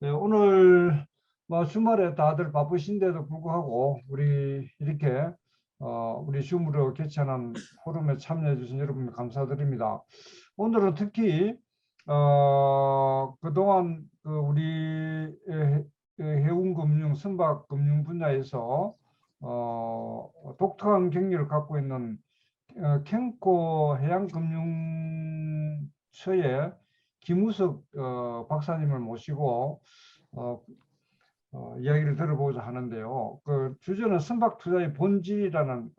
네, 오늘 뭐 주말에 다들 바쁘신데도 불구하고 우리 이렇게 우리 줌으로 개최하는 포럼에 참여해 주신 여러분 감사드립니다. 오늘은 특히 그동안 우리 해운금융, 선박금융 분야에서 독특한 경력을 갖고 있는 캔코 해양금융처의 김우석 박사님을 모시고 어, 이야기를 들어보자 하는데요. 그 주제는 선박 투자의 본질이라는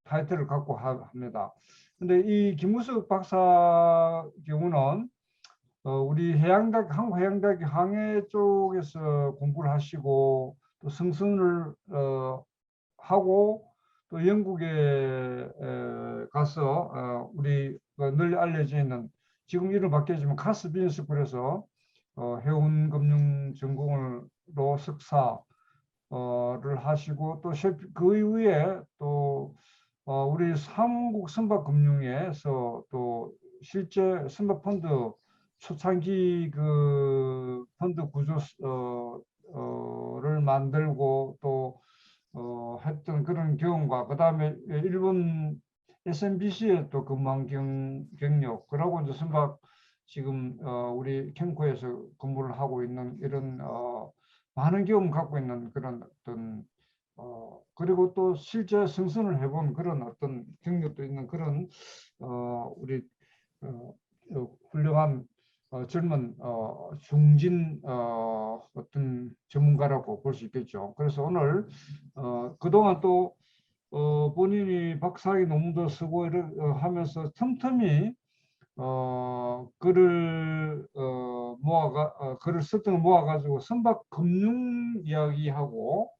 타이틀을 갖고 합니다. 근데 이 김우석 박사 경우는 우리 한국해양대학 항해 쪽에서 공부를 하시고 또 승선을 하고 또 영국에 가서 우리 널리 알려져 있는 지금 이름 바뀌었지만 카스 비즈니스 스쿨에서 해운금융 전공으로 석사를 하시고 또 그 이후에 또 우리 한국 선박금융에서 또 실제 선박펀드 초창기 그 펀드 구조를 만들고 또 했던 그런 경험과 그다음에 일본 SMBC에 또 근무한 경력 그러고 이제 선박 지금 우리 캠코에서 근무를 하고 있는 이런 많은 경험 갖고 있는 그런 어떤 그리고 또 실제 승선을 해본 그런 어떤 경력도 있는 그런 우리 훌륭한 젊은 중진 어떤 전문가라고 볼 수 있겠죠. 그래서 오늘 그동안 또 본인이 박사학위 논문도 쓰고 하면서 틈틈이 글을 썼던 걸 모아가지고 선박 금융 이야기하고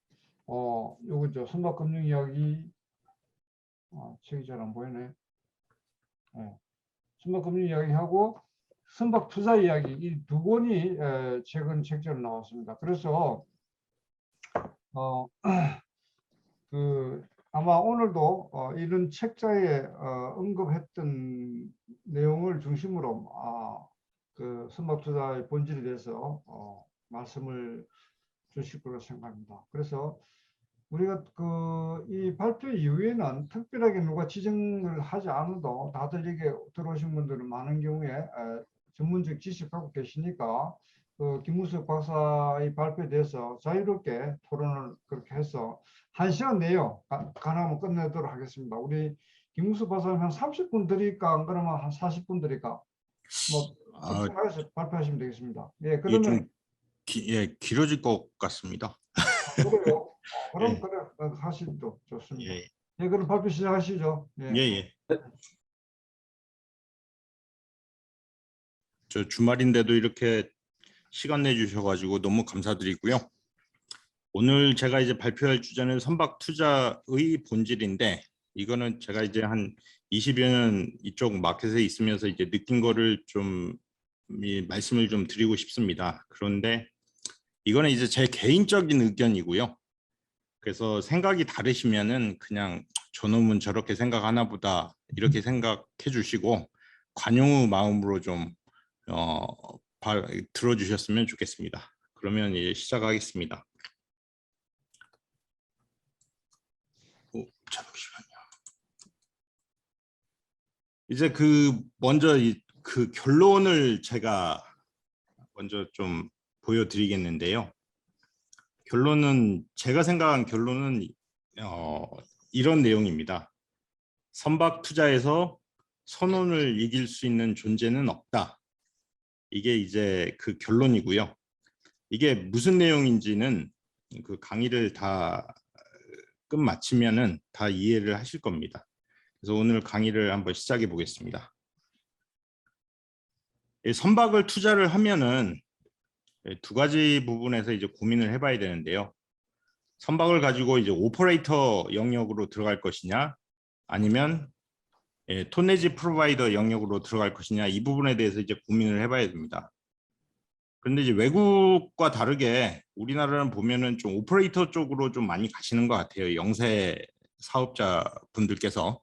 요거죠. 선박 금융 이야기 책이 잘 안 보이네. 선박 금융 이야기하고 선박 투자 이야기 이 두 권이 최근 책자로 나왔습니다. 그래서 아마 오늘도 이런 책자에 언급했던 내용을 중심으로 그 선박 투자의 본질에 대해서 말씀을 주실 거로 생각합니다. 그래서 우리가 이 발표 이후에는 특별하게 누가 지정을 하지 않아도 다들 이게 들어오신 분들은 많은 경우에 전문적 지식 갖고 계시니까 김우석 박사의 발표에 대해서 자유롭게 토론을 그렇게 해서 1시간 내요 가능하면 끝내도록 하겠습니다. 우리 김우석 박사님 한 30분 드릴까 안 그러면 한 40분 드릴까 뭐 적당하게 발표하시면 되겠습니다. 예, 이게 좀 그러면 길어질 것 같습니다. 그래요. 그럼 예. 그래 하시도 좋습니다. 예. 예, 그럼 발표 시작하시죠. 예. 예. 저 주말인데도 이렇게 시간 내주셔가지고 너무 감사드리고요. 오늘 제가 이제 발표할 주제는 선박 투자의 본질인데 이거는 제가 이제 한 20여 년 이쪽 마켓에 있으면서 이제 느낀 거를 좀 말씀을 좀 드리고 싶습니다. 그런데 이거는 이제 제 개인적인 의견이고요. 그래서 생각이 다르시면은 그냥 저놈은 저렇게 생각하나 보다 이렇게 생각해 주시고 관용의 마음으로 좀 들어주셨으면 좋겠습니다. 그러면 이제 시작하겠습니다. 잠시만요. 이제 먼저 그 결론을 제가 먼저 좀 보여드리겠는데요. 결론은 제가 생각한 결론은 이런 내용입니다. 선박 투자에서 선원을 이길 수 있는 존재는 없다. 이게 이제 그 결론이고요. 이게 무슨 내용인지는 그 강의를 다 끝마치면은 다 이해를 하실 겁니다. 그래서 오늘 강의를 한번 시작해 보겠습니다. 선박을 투자를 하면은 두 가지 부분에서 이제 고민을 해봐야 되는데요. 선박을 가지고 이제 오퍼레이터 영역으로 들어갈 것이냐, 아니면 톤내지 프로바이더 영역으로 들어갈 것이냐, 이 부분에 대해서 이제 고민을 해봐야 됩니다. 그런데 이제 외국과 다르게 우리나라는 보면은 좀 오퍼레이터 쪽으로 좀 많이 가시는 것 같아요. 영세 사업자 분들께서.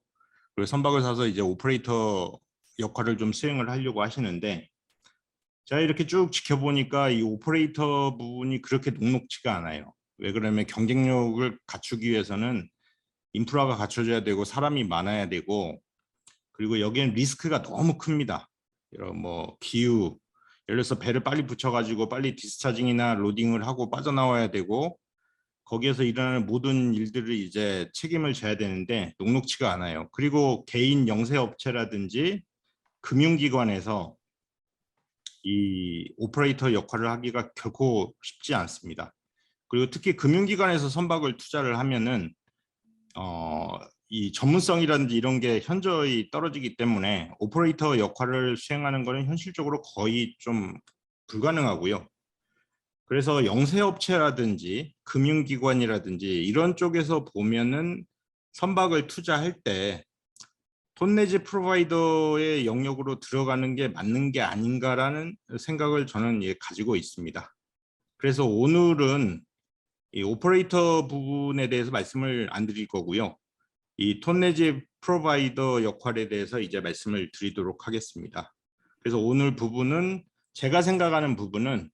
그리고 선박을 사서 이제 오퍼레이터 역할을 좀 수행을 하려고 하시는데, 제가 이렇게 쭉 지켜보니까 이 오퍼레이터 부분이 그렇게 녹록지가 않아요. 왜 그러면 경쟁력을 갖추기 위해서는 인프라가 갖춰져야 되고 사람이 많아야 되고, 그리고 여기는 리스크가 너무 큽니다. 이런 뭐 기후, 예를 들어서 배를 빨리 붙여가지고 빨리 디스차징이나 로딩을 하고 빠져나와야 되고, 거기에서 일어나는 모든 일들을 이제 책임을 져야 되는데 녹록지가 않아요. 그리고 개인 영세업체라든지 금융기관에서 이 오퍼레이터 역할을 하기가 결코 쉽지 않습니다. 그리고 특히 금융기관에서 선박을 투자를 하면은 이 전문성이라든지 이런 게 현저히 떨어지기 때문에 오퍼레이터 역할을 수행하는 것은 현실적으로 거의 좀 불가능하고요. 그래서 영세업체라든지 금융기관이라든지 이런 쪽에서 보면은 선박을 투자할 때 톤내지 프로바이더의 영역으로 들어가는 게 맞는 게 아닌가라는 생각을 저는 가지고 있습니다. 그래서 오늘은 이 오퍼레이터 부분에 대해서 말씀을 안 드릴 거고요. 이 톤내지 프로바이더 역할에 대해서 이제 말씀을 드리도록 하겠습니다. 그래서 오늘 부분은 제가 생각하는 부분은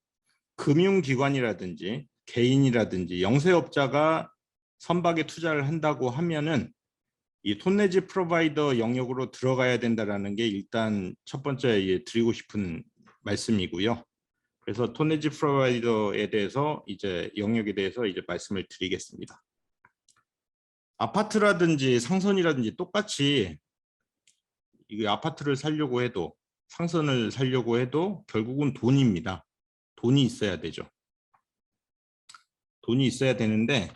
금융기관이라든지 개인이라든지 영세업자가 선박에 투자를 한다고 하면은 이 톤내지 프로바이더 영역으로 들어가야 된다라는 게 일단 첫 번째 드리고 싶은 말씀이고요. 그래서 톤내지 프로바이더에 대해서 이제 영역에 대해서 이제 말씀을 드리겠습니다. 아파트라든지 상선이라든지 똑같이 이 아파트를 살려고 해도 상선을 살려고 해도 결국은 돈입니다. 돈이 있어야 되죠. 돈이 있어야 되는데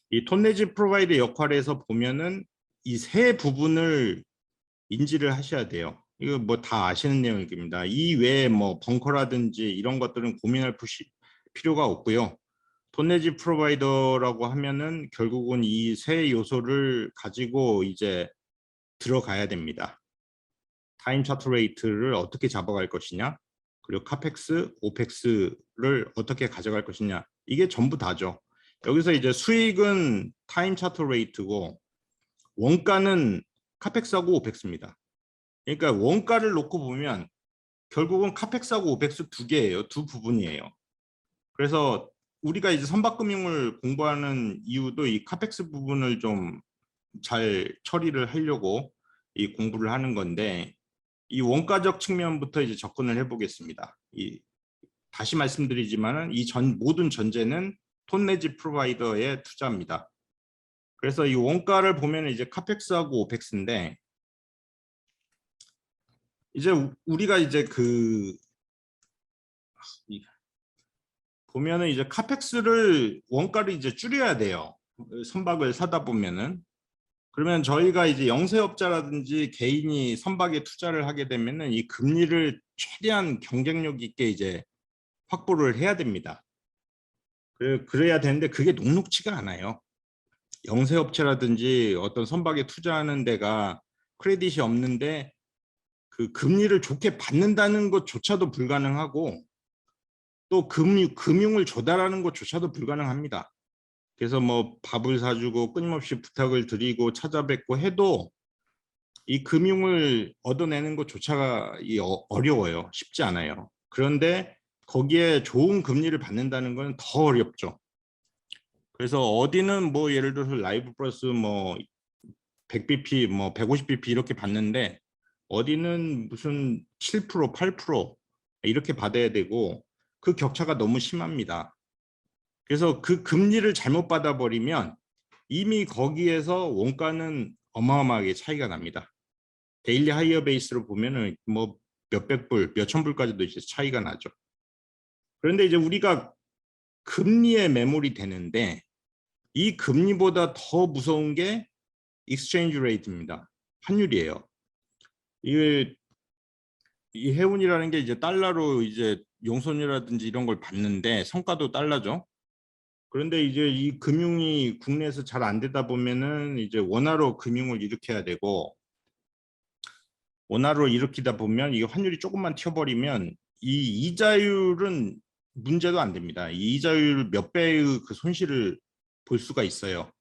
이 톤내지 프로바이더 역할에서 보면은 이 세 부분을 인지를 하셔야 돼요. 이거 뭐 다 아시는 내용입니다. 이 외에 뭐 벙커라든지 이런 것들은 고민할 필요가 없고요. 톤내지 프로바이더라고 하면은 결국은 이 세 요소를 가지고 이제 들어가야 됩니다. 타임 차트 레이트를 어떻게 잡아갈 것이냐, 그리고 카펙스, 오펙스를 어떻게 가져갈 것이냐, 이게 전부 다죠. 여기서 이제 수익은 타임 차트 레이트고 원가는 카펙스하고 오펙스입니다. 그러니까 원가를 놓고 보면 결국은 카펙스하고 오펙스 두 개예요. 두 부분이에요. 그래서 우리가 이제 선박금융을 공부하는 이유도 이 카펙스 부분을 좀 잘 처리를 하려고 이 공부를 하는 건데, 이 원가적 측면부터 이제 접근을 해보겠습니다. 다시 말씀드리지만은 이 모든 전제는 톤내지 프로바이더의 투자입니다. 그래서 이 원가를 보면 이제 카펙스하고 오펙스인데, 이제 우리가 이제 보면은 이제 카펙스를 원가를 이제 줄여야 돼요. 선박을 사다 보면은. 그러면 저희가 이제 영세업자라든지 개인이 선박에 투자를 하게 되면은 이 금리를 최대한 경쟁력 있게 이제 확보를 해야 됩니다. 그래야 되는데 그게 녹록지가 않아요. 영세업체라든지 어떤 선박에 투자하는 데가 크레딧이 없는데 그 금리를 좋게 받는다는 것조차도 불가능하고, 또 금융을 조달하는 것조차도 불가능합니다. 그래서 뭐 밥을 사주고 끊임없이 부탁을 드리고 찾아뵙고 해도 이 금융을 얻어내는 것조차가 어려워요. 쉽지 않아요. 그런데 거기에 좋은 금리를 받는다는 건 더 어렵죠. 그래서 어디는 뭐 예를 들어서 라이브 플러스 뭐 100bp 뭐 150bp 이렇게 받는데 어디는 무슨 7% 8% 이렇게 받아야 되고, 그 격차가 너무 심합니다. 그래서 그 금리를 잘못 받아버리면 이미 거기에서 원가는 어마어마하게 차이가 납니다. 데일리 하이어 베이스로 보면은 뭐 몇백 불, 몇천 불까지도 이제 차이가 나죠. 그런데 이제 우리가 금리에 매몰이 되는데 이 금리보다 더 무서운 게 익스체인지 레이트입니다. 환율이에요. 이 해운이라는 게 이제 달러로 이제 용선이라든지 이런 걸 받는데 성과도 달러죠. 그런데 이제 이 금융이 국내에서 잘 안 되다 보면은 이제 원화로 금융을 일으켜야 되고, 원화로 일으키다 보면 이게 환율이 조금만 튀어버리면 이 이자율은 문제도 안 됩니다. 이 이자율 몇 배의 그 손실을 볼 수가 있어요.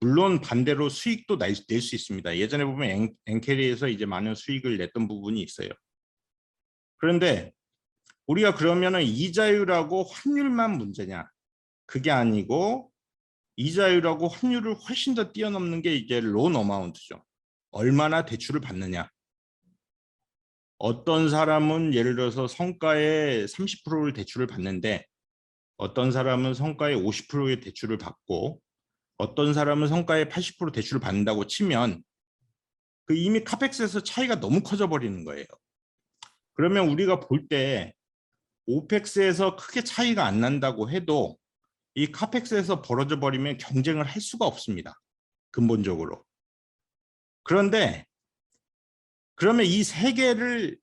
물론 반대로 수익도 낼 수 있습니다. 예전에 보면 엔캐리에서 이제 많은 수익을 냈던 부분이 있어요. 그런데 우리가 그러면은 이자율하고 환율만 문제냐? 그게 아니고 이자율하고 환율을 훨씬 더 뛰어넘는 게 이제 론 어마운트죠. 얼마나 대출을 받느냐. 어떤 사람은 예를 들어서 성과의 30%를 대출을 받는데 어떤 사람은 성과의 50%의 대출을 받고 어떤 사람은 성과의 80% 대출을 받는다고 치면 그 이미 카펙스에서 차이가 너무 커져 버리는 거예요. 그러면 우리가 볼 때 오펙스에서 크게 차이가 안 난다고 해도 이 카펙스에서 벌어져 버리면 경쟁을 할 수가 없습니다. 근본적으로. 그런데 그러면 이 세 개를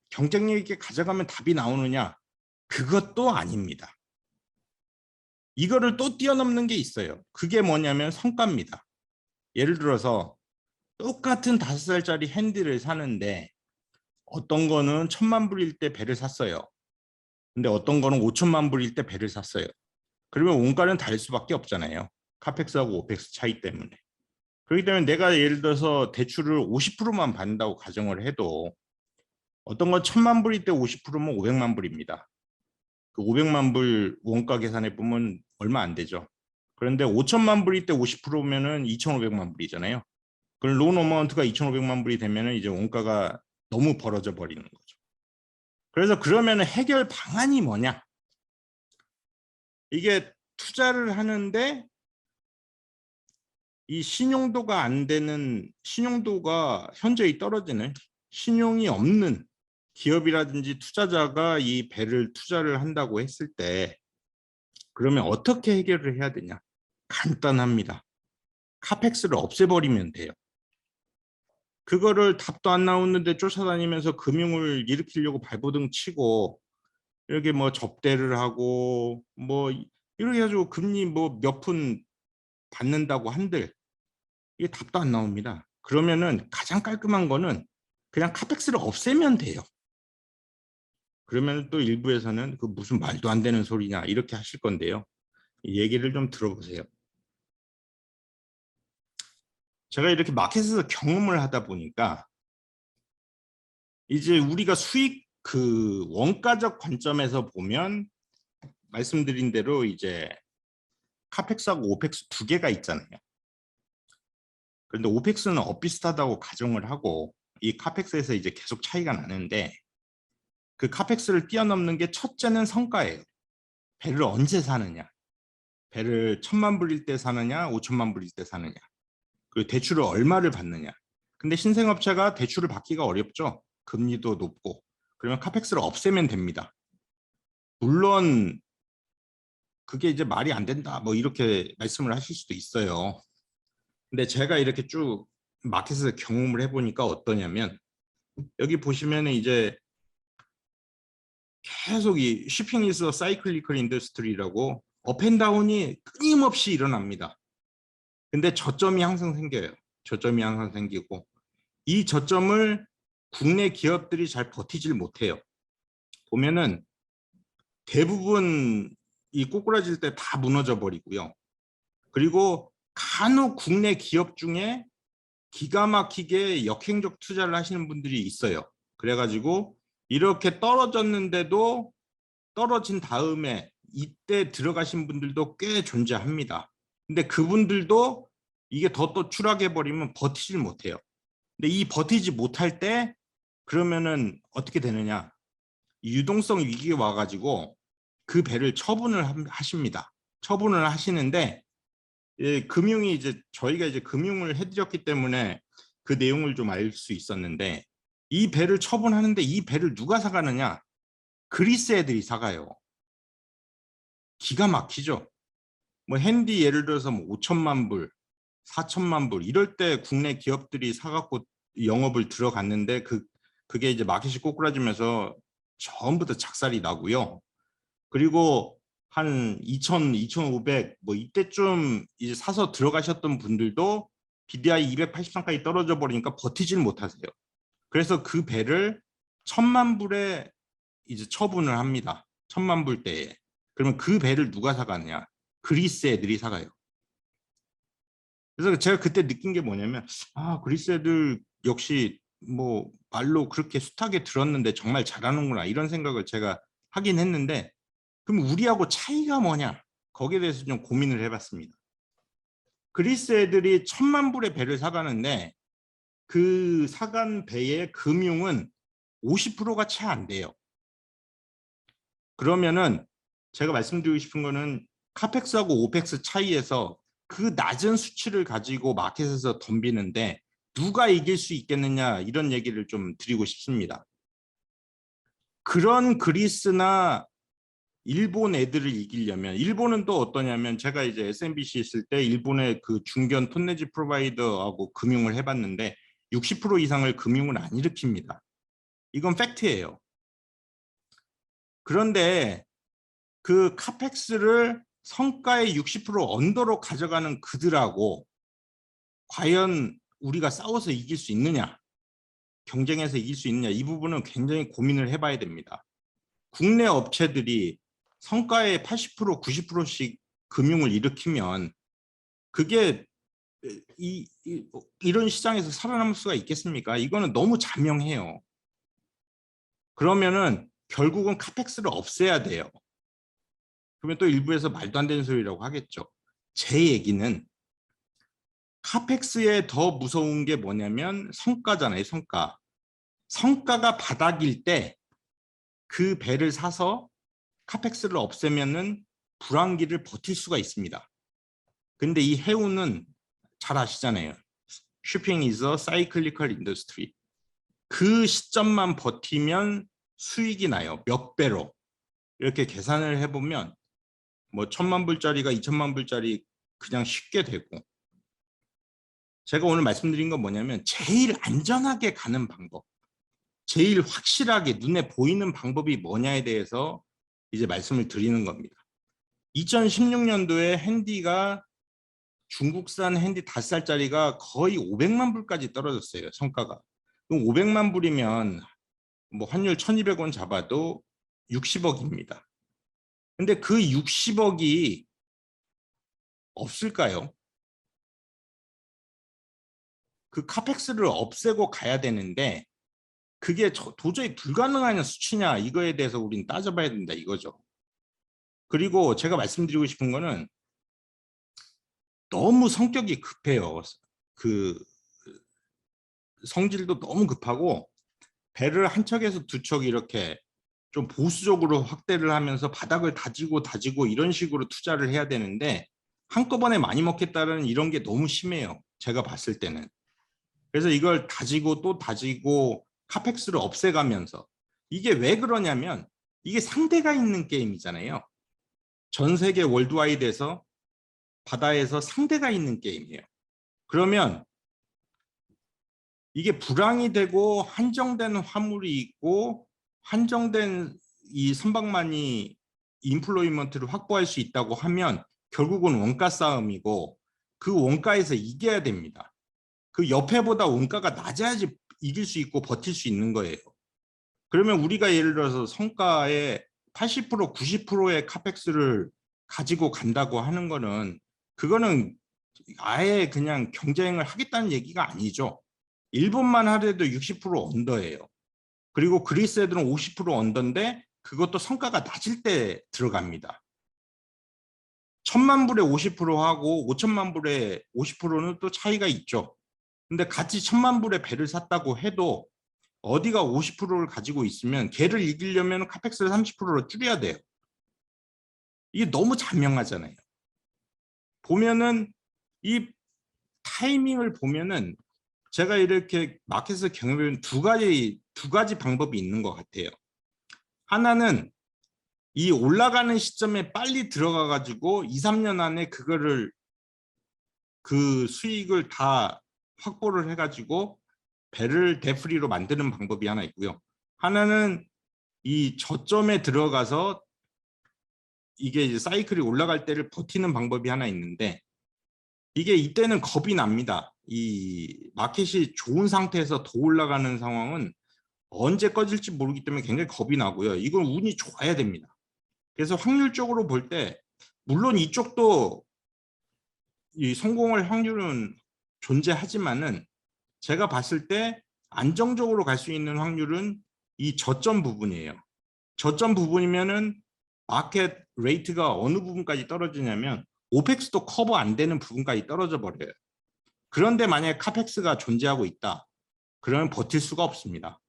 경쟁력 있게 가져가면 답이 나오느냐? 그것도 아닙니다. 이거를 또 뛰어넘는 게 있어요. 그게 뭐냐면 성과입니다. 예를 들어서 똑같은 5살짜리 핸디를 사는데 어떤 거는 1,000만 불일 때 배를 샀어요. 근데 어떤 거는 5천만 불일 때 배를 샀어요. 그러면 원가는 다를 수밖에 없잖아요. 카펙스하고 오펙스 차이 때문에. 그렇기 때문에 내가 예를 들어서 대출을 50%만 받는다고 가정을 해도 어떤 건 1,000만 불일 때 50%면 500만 불입니다. 그 500만 불 원가 계산해 보면 얼마 안 되죠. 그런데 5천만 불일 때 50%면은 2,500만 불이잖아요. 그럼 론 어마운트가 2,500만 불이 되면은 이제 원가가 너무 벌어져 버리는 거죠. 그래서 그러면 해결 방안이 뭐냐? 이게 투자를 하는데 이 신용도가 안 되는, 신용도가 현저히 떨어지는, 신용이 없는 기업이라든지 투자자가 이 배를 투자를 한다고 했을 때 그러면 어떻게 해결을 해야 되냐? 간단합니다. 카펙스를 없애버리면 돼요. 그거를 답도 안 나오는데 쫓아다니면서 금융을 일으키려고 발버둥 치고 이렇게 뭐 접대를 하고 뭐 이렇게 해가지고 금리 뭐 몇 푼 받는다고 한들 이게 답도 안 나옵니다. 그러면은 가장 깔끔한 거는 그냥 카펙스를 없애면 돼요. 그러면 또 일부에서는 그 무슨 말도 안 되는 소리냐 이렇게 하실 건데요. 이 얘기를 좀 들어보세요. 제가 이렇게 마켓에서 경험을 하다 보니까 이제 우리가 수익 그 원가적 관점에서 보면 말씀드린 대로 이제 카펙스하고 오펙스 두 개가 있잖아요. 그런데 오펙스는 엇비슷하다고 가정을 하고 이 카펙스에서 이제 계속 차이가 나는데 그 카펙스를 뛰어넘는 게 첫째는 성과예요. 배를 언제 사느냐. 배를 1,000만 불일 때 사느냐 5천만 불일 때 사느냐. 그리고 대출을 얼마를 받느냐. 근데 신생업체가 대출을 받기가 어렵죠. 금리도 높고. 그러면 카펙스를 없애면 됩니다. 물론 그게 이제 말이 안 된다 뭐 이렇게 말씀을 하실 수도 있어요. 근데 제가 이렇게 쭉 마켓에서 경험을 해보니까 어떠냐면 여기 보시면 이제 계속 이 shipping is a cyclical industry라고 업앤다운이 끊임없이 일어납니다. 근데 저점이 항상 생겨요. 저점이 항상 생기고 이 저점을 국내 기업들이 잘 버티질 못해요. 보면은 대부분 이 꼬꾸라질 때 다 무너져 버리고요. 그리고 간혹 국내 기업 중에 기가 막히게 역행적 투자를 하시는 분들이 있어요. 그래가지고 이렇게 떨어졌는데도 떨어진 다음에 이때 들어가신 분들도 꽤 존재합니다. 근데 그분들도 이게 더 또 추락해 버리면 버티질 못해요. 근데 이 버티지 못할 때 그러면은 어떻게 되느냐? 유동성 위기가 와가지고 그 배를 처분을 하십니다. 처분을 하시는데 예, 금융이 이제 저희가 이제 금융을 해드렸기 때문에 그 내용을 좀 알 수 있었는데 이 배를 처분하는데 이 배를 누가 사가느냐? 그리스 애들이 사가요. 기가 막히죠. 뭐 핸디 예를 들어서 뭐 5천만 불, 4천만 불 이럴 때 국내 기업들이 사갖고 영업을 들어갔는데 그게 이제 마켓이 꼬꾸라지면서 전부 다 작살이 나고요. 그리고 한 2,000, 2,500 뭐 이때쯤 이제 사서 들어가셨던 분들도 BDI 283까지 떨어져 버리니까 버티질 못하세요. 그래서 그 배를 1,000만 불에 이제 처분을 합니다. 1,000만 불 때에. 그러면 그 배를 누가 사가느냐? 그리스 애들이 사가요. 그래서 제가 그때 느낀 게 뭐냐면 그리스 애들 역시 뭐 말로 그렇게 숱하게 들었는데 정말 잘하는구나 이런 생각을 제가 하긴 했는데 그럼 우리하고 차이가 뭐냐 거기에 대해서 좀 고민을 해봤습니다. 그리스 애들이 1,000만 불의 배를 사가는데 그 사간 배의 금융은 50%가 채 안 돼요. 그러면은 제가 말씀드리고 싶은 거는 카펙스하고 오펙스 차이에서 그 낮은 수치를 가지고 마켓에서 덤비는데 누가 이길 수 있겠느냐 이런 얘기를 좀 드리고 싶습니다. 그런 그리스나 일본 애들을 이기려면 일본은 또 어떠냐면 제가 이제 SMBC 있을 때 일본의 그 중견 톤내지 프로바이더하고 금융을 해봤는데 60% 이상을 금융을 안 일으킵니다. 이건 팩트예요. 그런데 그 카펙스를 성과의 60% 언더로 가져가는 그들하고 과연 우리가 싸워서 이길 수 있느냐, 경쟁에서 이길 수 있느냐 이 부분은 굉장히 고민을 해봐야 됩니다. 국내 업체들이 성과의 80%, 90%씩 금융을 일으키면 그게 이런 시장에서 살아남을 수가 있겠습니까? 이거는 너무 자명해요. 그러면은 결국은 카펙스를 없애야 돼요. 그러면 또 일부에서 말도 안 되는 소리라고 하겠죠. 제 얘기는 카펙스에 더 무서운 게 뭐냐면 성과잖아요. 성과. 성과가 바닥일 때 그 배를 사서 카펙스를 없애면은 불황기를 버틸 수가 있습니다. 근데 이 해운은 잘 아시잖아요. Shipping is a cyclical industry. 그 시점만 버티면 수익이 나요. 몇 배로. 이렇게 계산을 해보면 뭐 1,000만 불짜리가 2,000만 불짜리 그냥 쉽게 되고 제가 오늘 말씀드린 건 뭐냐면 제일 안전하게 가는 방법 제일 확실하게 눈에 보이는 방법이 뭐냐에 대해서 이제 말씀을 드리는 겁니다. 2016년도에 핸디가 중국산 핸디 5살짜리가 거의 500만 불까지 떨어졌어요. 성과가. 그럼 500만 불이면 뭐 환율 1,200원 잡아도 60억입니다. 근데 그 60억이 없을까요? 그 카펙스를 없애고 가야 되는데 그게 도저히 불가능한 수치냐 이거에 대해서 우리는 따져봐야 된다 이거죠. 그리고 제가 말씀드리고 싶은 거는 너무 성격이 급해요. 그 성질도 너무 급하고 배를 한 척에서 두 척 이렇게 좀 보수적으로 확대를 하면서 바닥을 다지고 이런 식으로 투자를 해야 되는데 한꺼번에 많이 먹겠다는 이런 게 너무 심해요. 제가 봤을 때는. 그래서 이걸 다지고 또 다지고 카펙스를 없애가면서 이게 왜 그러냐면 이게 상대가 있는 게임이잖아요. 전 세계 월드와이드에서 바다에서 상대가 있는 게임이에요. 그러면 이게 불황이 되고 한정된 화물이 있고 한정된 이 선박만이 인플로이먼트를 확보할 수 있다고 하면 결국은 원가 싸움이고 그 원가에서 이겨야 됩니다. 그 옆에보다 원가가 낮아야지 이길 수 있고 버틸 수 있는 거예요. 그러면 우리가 예를 들어서 성과의 80%, 90%의 카펙스를 가지고 간다고 하는 거는 그거는 아예 그냥 경쟁을 하겠다는 얘기가 아니죠. 일본만 하더라도 60% 언더예요. 그리고 그리스 애들은 50% 언더인데 그것도 성과가 낮을 때 들어갑니다. 1,000만 불에 50%하고 5천만 불에 50%는 또 차이가 있죠. 근데 같이 1,000만 불에 배를 샀다고 해도 어디가 50%를 가지고 있으면 걔를 이기려면 카펙스를 30%로 줄여야 돼요. 이게 너무 자명하잖아요. 보면은 이 타이밍을 보면은 제가 이렇게 마켓에서 경험해본 두 가지 방법이 있는 것 같아요. 하나는 이 올라가는 시점에 빨리 들어가 가지고 2, 3년 안에 그거를 그 수익을 다 확보를 해 가지고 배를 데프리로 만드는 방법이 하나 있고요. 하나는 이 저점에 들어가서 이게 이제 사이클이 올라갈 때를 버티는 방법이 하나 있는데 이게 이때는 겁이 납니다. 이 마켓이 좋은 상태에서 더 올라가는 상황은 언제 꺼질지 모르기 때문에 굉장히 겁이 나고요. 이건 운이 좋아야 됩니다. 그래서 확률적으로 볼 때 물론 이쪽도 이 성공할 확률은 존재하지만은 제가 봤을 때 안정적으로 갈 수 있는 확률은 이 저점 부분이에요. 저점 부분이면은 마켓 레이트가 어느 부분까지 떨어지냐면 오펙스도 커버 안 되는 부분까지 떨어져 버려요. 그런데 만약에 카펙스가 존재하고 있다. 그러면 버틸 수가 없습니다.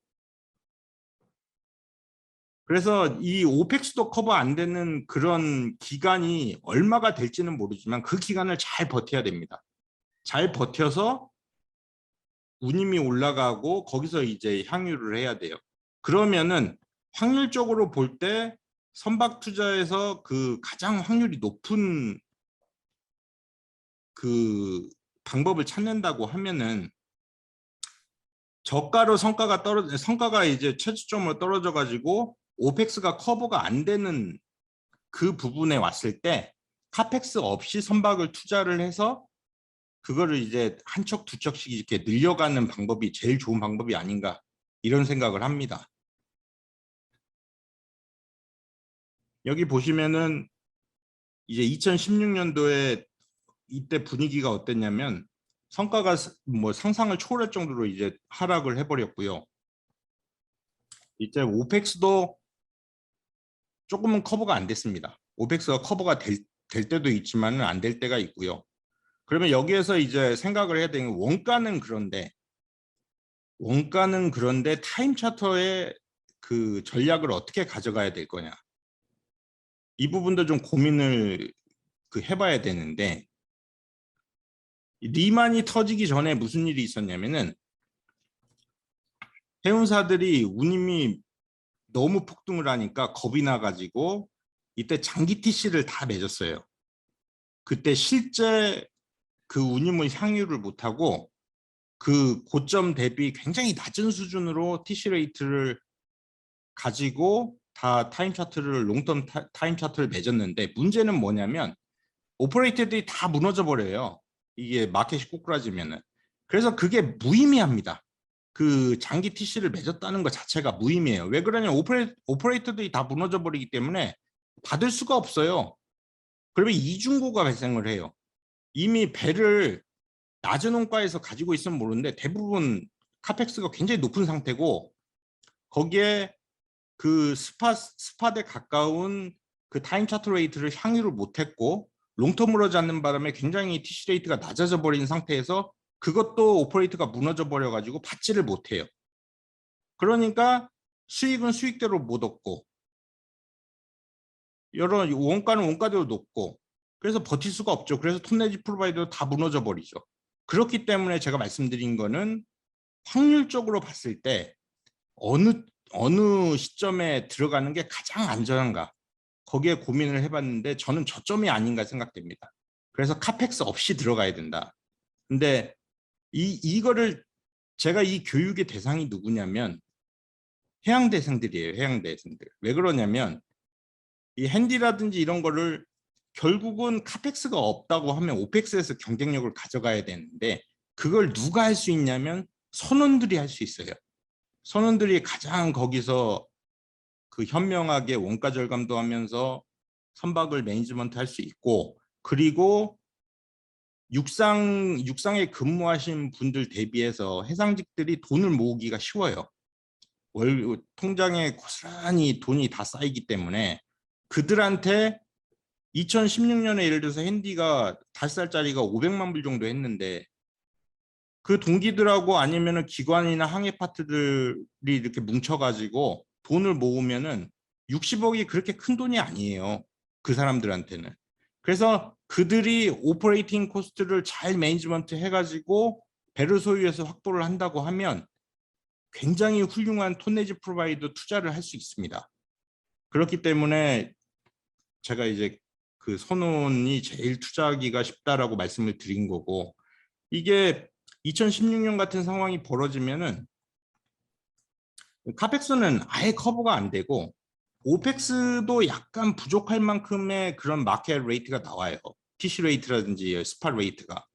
그래서 이 오펙스도 커버 안 되는 그런 기간이 얼마가 될지는 모르지만 그 기간을 잘 버텨야 됩니다. 잘 버텨서 운임이 올라가고 거기서 이제 향유를 해야 돼요. 그러면은 확률적으로 볼 때 선박 투자에서 그 가장 확률이 높은 그 방법을 찾는다고 하면은 저가로 성과가 이제 최저점으로 떨어져 가지고 오펙스가 커버가 안 되는 그 부분에 왔을 때 카펙스 없이 선박을 투자를 해서 그거를 이제 한 척 두 척씩 이렇게 늘려가는 방법이 제일 좋은 방법이 아닌가 이런 생각을 합니다. 여기 보시면은 이제 2016년도에 이때 분위기가 어땠냐면 성과가 뭐 상상을 초월할 정도로 이제 하락을 해버렸고요. 이제 오펙스도 조금은 커버가 안 됐습니다. 오펙스가 커버가 될 때도 있지만은 안 될 때가 있고요. 그러면 여기에서 이제 생각을 해야 되는 원가는 그런데 타임 차터의 그 전략을 어떻게 가져가야 될 거냐. 이 부분도 좀 고민을 해봐야 되는데 리만이 터지기 전에 무슨 일이 있었냐면은 해운사들이 운임이 너무 폭등을 하니까 겁이 나가지고 이때 장기 TC를 다 맺었어요. 그때 실제 그 운임을 향유를 못하고 그 고점 대비 굉장히 낮은 수준으로 TC 레이트를 가지고 다 타임 차트를 롱텀 타임 차트를 맺었는데 문제는 뭐냐면 오퍼레이터들이 다 무너져 버려요. 이게 마켓이 꼬꾸라지면은. 그래서 그게 무의미합니다. 그 장기 TC를 맺었다는 것 자체가 무의미해요. 왜 그러냐? 오퍼레이터들이 다 무너져 버리기 때문에 받을 수가 없어요. 그러면 이중고가 발생을 해요. 이미 배를 낮은 원가에서 가지고 있으면 모르는데 대부분 카펙스가 굉장히 높은 상태고 거기에 그 스팟에 가까운 그 타임 차트 레이트를 향유를 못했고 롱텀으로 잡는 바람에 굉장히 TC 레이트가 낮아져 버린 상태에서 그것도 오퍼레이트가 무너져 버려 가지고 받지를 못해요. 그러니까 수익은 수익대로 못 얻고 여러 원가는 원가대로 높고 그래서 버틸 수가 없죠. 그래서 톤내지 프로바이더 다 무너져 버리죠. 그렇기 때문에 제가 말씀드린 거는 확률적으로 봤을 때 어느 시점에 들어가는 게 가장 안전한가 거기에 고민을 해봤는데 저는 저점이 아닌가 생각됩니다. 그래서 카펙스 없이 들어가야 된다. 근데 이거를 제가 이 교육의 대상이 누구냐면 해양대생들이에요. 해양대생들. 왜 그러냐면 이 핸디라든지 이런 거를 결국은 카펙스가 없다고 하면 오펙스에서 경쟁력을 가져가야 되는데 그걸 누가 할 수 있냐면 선원들이 할 수 있어요. 선원들이 가장 거기서 그 현명하게 원가 절감도 하면서 선박을 매니지먼트 할 수 있고 그리고 육상에 근무하신 분들 대비해서 해상직들이 돈을 모으기가 쉬워요. 월 통장에 고스란히 돈이 다 쌓이기 때문에 그들한테 2016년에 예를 들어서 핸디가 5살짜리가 500만 불 정도 했는데 그 동기들하고 아니면은 기관이나 항해 파트들이 이렇게 뭉쳐가지고 돈을 모으면은 60억이 그렇게 큰 돈이 아니에요. 그 사람들한테는. 그래서 그들이 오퍼레이팅 코스트를 잘 매니지먼트 해가지고 배를 소유해서 확보를 한다고 하면 굉장히 훌륭한 톤내지 프로바이더 투자를 할 수 있습니다. 그렇기 때문에 제가 이제 그 선원이 제일 투자하기가 쉽다라고 말씀을 드린 거고 이게 2016년 같은 상황이 벌어지면은 카펙스는 아예 커버가 안 되고 오펙스도 약간 부족할 만큼의 그런 마켓 레이트가 나와요. TC 레이트라든지 스팟 레이트가.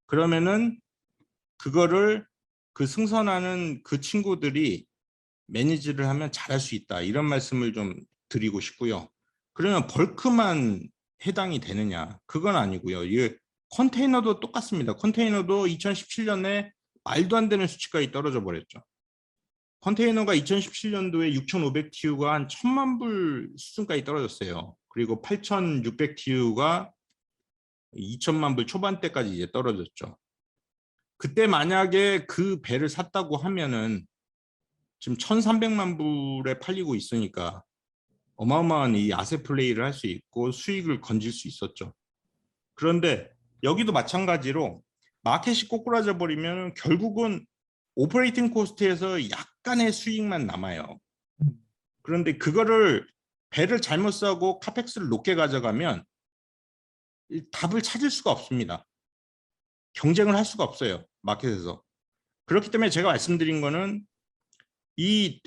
그러면은 그거를 그 승선하는 그 친구들이 매니지를 하면 잘할 수 있다. 이런 말씀을 좀 드리고 싶고요. 그러면 벌크만 해당이 되느냐? 그건 아니고요. 이게 컨테이너도 똑같습니다. 컨테이너도 2017년에 말도 안 되는 수치까지 떨어져 버렸죠. 컨테이너가 2017년도에 6,500TU가 한 1,000만 불 수준까지 떨어졌어요. 그리고 8,600TU가 2천만 불 초반대까지 이제 떨어졌죠. 그때 만약에 그 배를 샀다고 하면은 지금 1,300만 불에 팔리고 있으니까 어마어마한 이 아세 플레이를 할 수 있고 수익을 건질 수 있었죠. 그런데 여기도 마찬가지로 마켓이 꼬꾸라져 버리면 결국은 오퍼레이팅 코스트에서 약간의 수익만 남아요. 그런데 그거를 배를 잘못 사고 카펙스를 높게 가져가면 답을 찾을 수가 없습니다. 경쟁을 할 수가 없어요. 마켓에서. 그렇기 때문에 제가 말씀드린 거는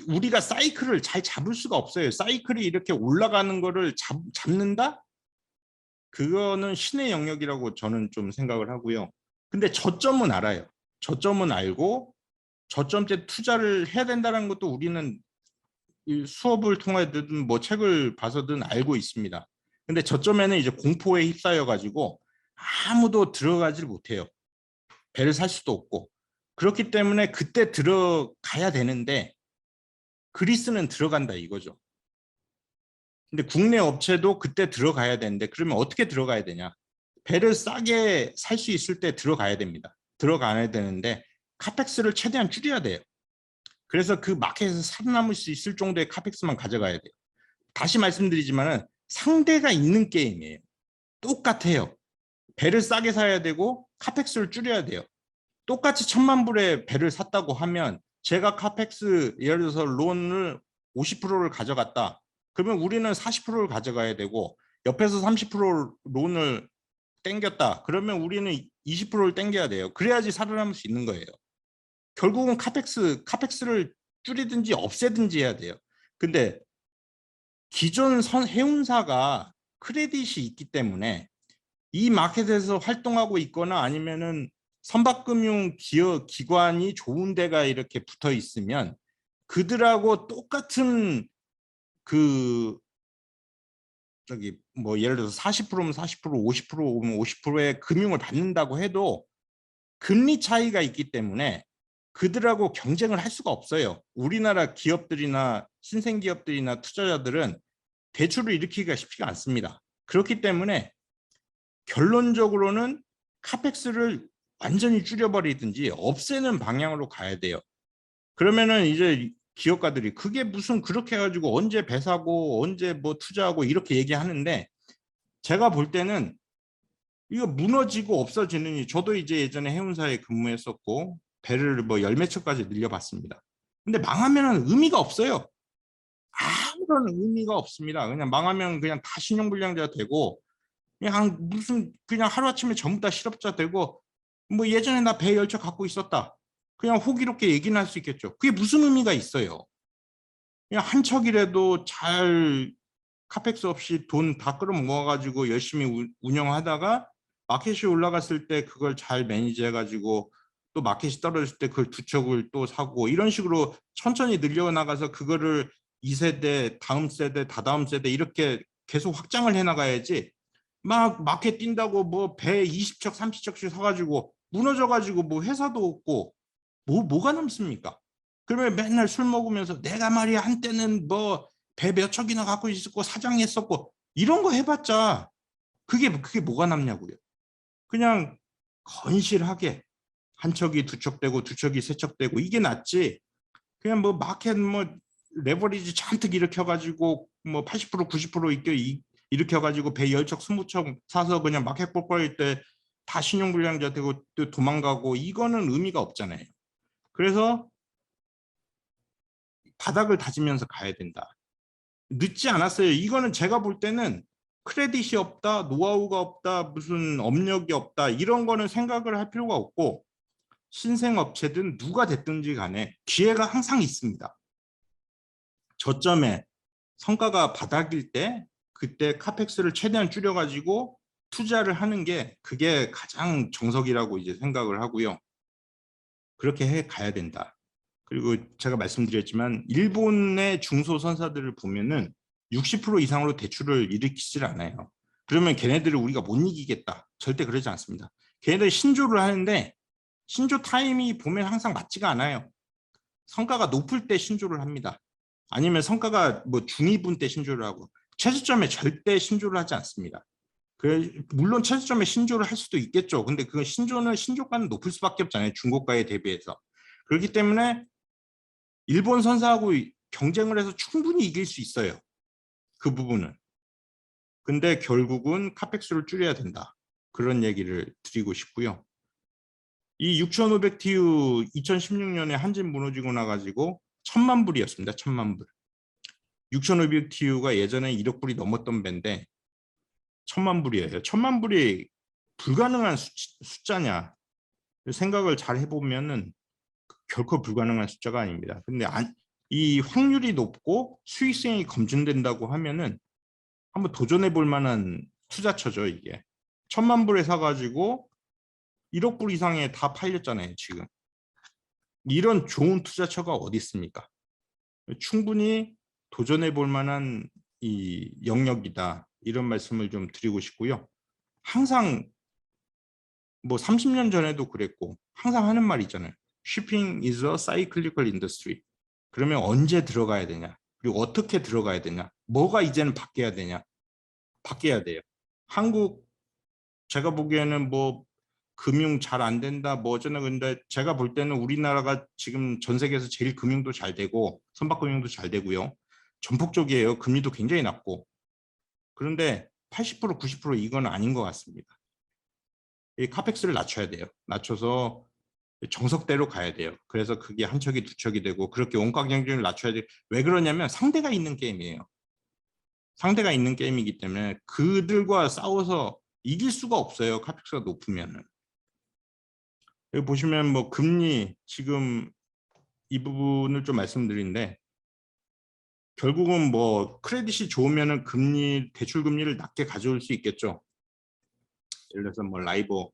우리가 사이클을 잘 잡을 수가 없어요. 사이클이 이렇게 올라가는 거를 잡는다? 그거는 신의 영역이라고 저는 좀 생각을 하고요. 근데 저점은 알아요. 저점은 알고 저점때 투자를 해야 된다는 것도 우리는 수업을 통해든 뭐 책을 봐서든 알고 있습니다. 근데 저점에는 이제 공포에 휩싸여 가지고 아무도 들어가질 못해요. 배를 살 수도 없고. 그렇기 때문에 그때 들어가야 되는데 그리스는 들어간다 이거죠. 근데 국내 업체도 그때 들어가야 되는데 그러면 어떻게 들어가야 되냐? 배를 싸게 살 수 있을 때 들어가야 됩니다. 들어가야 되는데 카펙스를 최대한 줄여야 돼요. 그래서 그 마켓에서 살아남을 수 있을 정도의 카펙스만 가져가야 돼요. 다시 말씀드리지만 상대가 있는 게임이에요. 똑같아요. 배를 싸게 사야 되고 카펙스를 줄여야 돼요. 똑같이 1,000만 불에 배를 샀다고 하면 제가 카펙스 예를 들어서 론을 50%를 가져갔다. 그러면 우리는 40%를 가져가야 되고 옆에서 30% 론을 땡겼다. 그러면 우리는 20%를 땡겨야 돼요. 그래야지 살아남을 수 있는 거예요. 결국은 카펙스를 줄이든지 없애든지 해야 돼요. 근데 기존 해운사가 크레딧이 있기 때문에 이 마켓에서 활동하고 있거나 아니면은 선박금융 기관이 좋은 데가 이렇게 붙어 있으면 그들하고 똑같은 그 저기 뭐 예를 들어서 40%면 40%, 50%면 50%의 금융을 받는다고 해도 금리 차이가 있기 때문에 그들하고 경쟁을 할 수가 없어요. 우리나라 기업들이나 신생기업들이나 투자자들은 대출을 일으키기가 쉽지가 않습니다. 그렇기 때문에 결론적으로는 카펙스를 완전히 줄여버리든지 없애는 방향으로 가야 돼요. 그러면은 이제 기업가들이 그게 무슨 그렇게 해가지고 언제 배 사고 언제 뭐 투자하고 이렇게 얘기하는데 제가 볼 때는 이거 무너지고 없어지느니 저도 이제 예전에 해운사에 근무했었고 배를 뭐 열 몇 척까지 늘려봤습니다. 근데 망하면은 의미가 없어요. 아무런 의미가 없습니다. 그냥 망하면 그냥 다 신용불량자 되고 그냥 무슨 그냥 하루아침에 전부 다 실업자 되고 뭐 예전에 나 배 10척 갖고 있었다. 그냥 호기롭게 얘기는 할 수 있겠죠. 그게 무슨 의미가 있어요. 그냥 한 척이라도 잘 카펙스 없이 돈 다 끌어모아가지고 열심히 운영하다가 마켓이 올라갔을 때 그걸 잘 매니지해가지고 또 마켓이 떨어질 때 그걸 두 척을 또 사고 이런 식으로 천천히 늘려나가서 그거를 2세대, 다음 세대, 다다음 세대 이렇게 계속 확장을 해나가야지 막 마켓 뛴다고 뭐 배 20척, 30척씩 사가지고 무너져가지고 뭐 회사도 없고 뭐가 남습니까? 그러면 맨날 술 먹으면서 내가 말이야 한때는 뭐 배 몇 척이나 갖고 있었고 사장했었고 이런 거 해봤자 그게 뭐가 남냐고요. 그냥 건실하게 한 척이 두 척 되고 두 척이 세 척 되고 이게 낫지. 그냥 뭐 마켓 뭐 레버리지 잔뜩 일으켜가지고 뭐 80% 90% 일으켜가지고 배 10척 20척 사서 그냥 마켓 볼거릴 때 다 신용불량자 되고 또 도망가고 이거는 의미가 없잖아요. 그래서 바닥을 다지면서 가야 된다. 늦지 않았어요. 이거는 제가 볼 때는 크레딧이 없다, 노하우가 없다, 무슨 업력이 없다 이런 거는 생각을 할 필요가 없고 신생업체든 누가 됐든지 간에 기회가 항상 있습니다. 저점에 성과가 바닥일 때 그때 카펙스를 최대한 줄여가지고 투자를 하는 게 그게 가장 정석이라고 이제 생각을 하고요. 그렇게 해 가야 된다. 그리고 제가 말씀드렸지만 일본의 중소선사들을 보면은 60% 이상으로 대출을 일으키질 않아요. 그러면 걔네들을 우리가 못 이기겠다. 절대 그러지 않습니다. 걔네들 신조를 하는데 신조 타임이 보면 항상 맞지가 않아요. 성과가 높을 때 신조를 합니다. 아니면 성과가 뭐 중위분 때 신조를 하고 최저점에 절대 신조를 하지 않습니다. 물론 최저점에 신조를 할 수도 있겠죠. 근데 그 신조가는 높을 수밖에 없잖아요. 중고가에 대비해서. 그렇기 때문에 일본 선사하고 경쟁을 해서 충분히 이길 수 있어요. 그 부분은. 근데 결국은 카펙스를 줄여야 된다. 그런 얘기를 드리고 싶고요. 이 6500TU 2016년에 한진 무너지고 나가지고 1000만 불이었습니다. 1000만 불. 6500TU가 예전에 1억 불이 넘었던 배인데 1000만 불이에요. 1000만 불이 불가능한 숫자냐 생각을 잘 해보면은 결코 불가능한 숫자가 아닙니다. 근데 이 확률이 높고 수익성이 검증된다고 하면은 한번 도전해 볼 만한 투자처죠. 이게 1000만 불에 사가지고 1억 불 이상에 다 팔렸잖아요. 지금 이런 좋은 투자처가 어디 있습니까? 충분히 도전해 볼 만한 이 영역이다. 이런 말씀을 좀 드리고 싶고요. 항상 뭐 30년 전에도 그랬고 항상 하는 말이 있잖아요. Shipping is a cyclical industry. 그러면 언제 들어가야 되냐? 그리고 어떻게 들어가야 되냐? 뭐가 이제는 바뀌어야 되냐? 바뀌어야 돼요. 한국 제가 보기에는 뭐 금융 잘 안 된다 뭐 어쩌나 근데 제가 볼 때는 우리나라가 지금 전 세계에서 제일 금융도 잘 되고 선박금융도 잘 되고요. 전폭적이에요. 금리도 굉장히 낮고. 그런데 80% 90% 이건 아닌 것 같습니다. 이 카펙스를 낮춰야 돼요. 낮춰서 정석대로 가야 돼요. 그래서 그게 한 척이 두 척이 되고 그렇게 원가 경쟁을 낮춰야 돼요. 왜 그러냐면 상대가 있는 게임이에요. 상대가 있는 게임이기 때문에 그들과 싸워서 이길 수가 없어요. 카펙스가 높으면은. 여기 보시면 뭐 금리 지금 이 부분을 좀 말씀드리는데 결국은 뭐 크레딧이 좋으면은 대출 금리를 낮게 가져올 수 있겠죠. 예를 들어서 뭐 라이보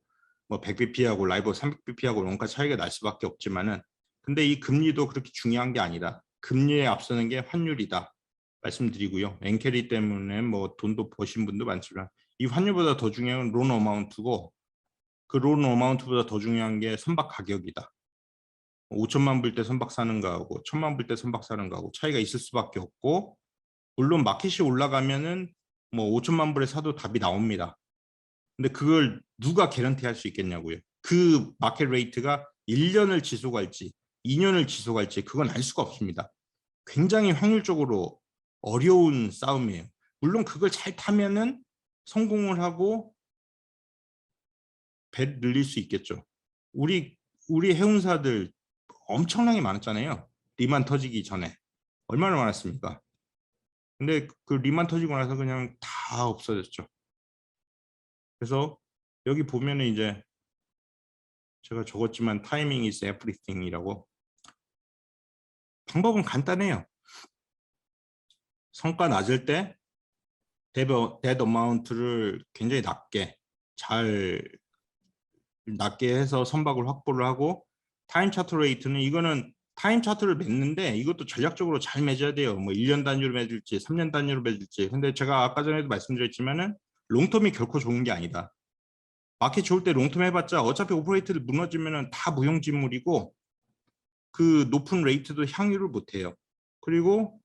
뭐 100bp하고 라이보 300bp하고 원가 차이가 날 수밖에 없지만은 근데 이 금리도 그렇게 중요한 게 아니라 금리에 앞서는 게 환율이다 말씀드리고요. 엔캐리 때문에 뭐 돈도 버신 분도 많지만 이 환율보다 더 중요한 론 어마운트고 그 론 어마운트보다 더 중요한 게 선박 가격이다. 5천만 불 때 선박 사는 거하고 1000만 불 때 선박 사는 거하고 차이가 있을 수밖에 없고 물론 마켓이 올라가면은 뭐 5천만 불에 사도 답이 나옵니다. 근데 그걸 누가 개런티 할 수 있겠냐고요. 그 마켓 레이트가 1년을 지속할지 2년을 지속할지 그건 알 수가 없습니다. 굉장히 확률적으로 어려운 싸움이에요. 물론 그걸 잘 타면은 성공을 하고 배 늘릴 수 있겠죠. 우리 해운사들 엄청나게 많았잖아요. 리만 터지기 전에. 얼마나 많았습니까? 근데 그 리만 터지고 나서 그냥 다 없어졌죠. 그래서 여기 보면은 이제 제가 적었지만 타이밍 is everything이라고 방법은 간단해요. 성과 낮을 때 데드 어마운트를 굉장히 낮게 해서 선박을 확보를 하고 타임 차트 레이트는 이거는 타임 차트를 맺는데 이것도 전략적으로 잘 맺어야 돼요. 뭐 1년 단위로 맺을지 3년 단위로 맺을지. 근데 제가 아까 전에도 말씀드렸지만은 롱텀이 결코 좋은 게 아니다. 마켓 좋을 때 롱텀 해봤자 어차피 오퍼레이트를 무너지면은 다 무용지물이고 그 높은 레이트도 향유를 못해요. 그리고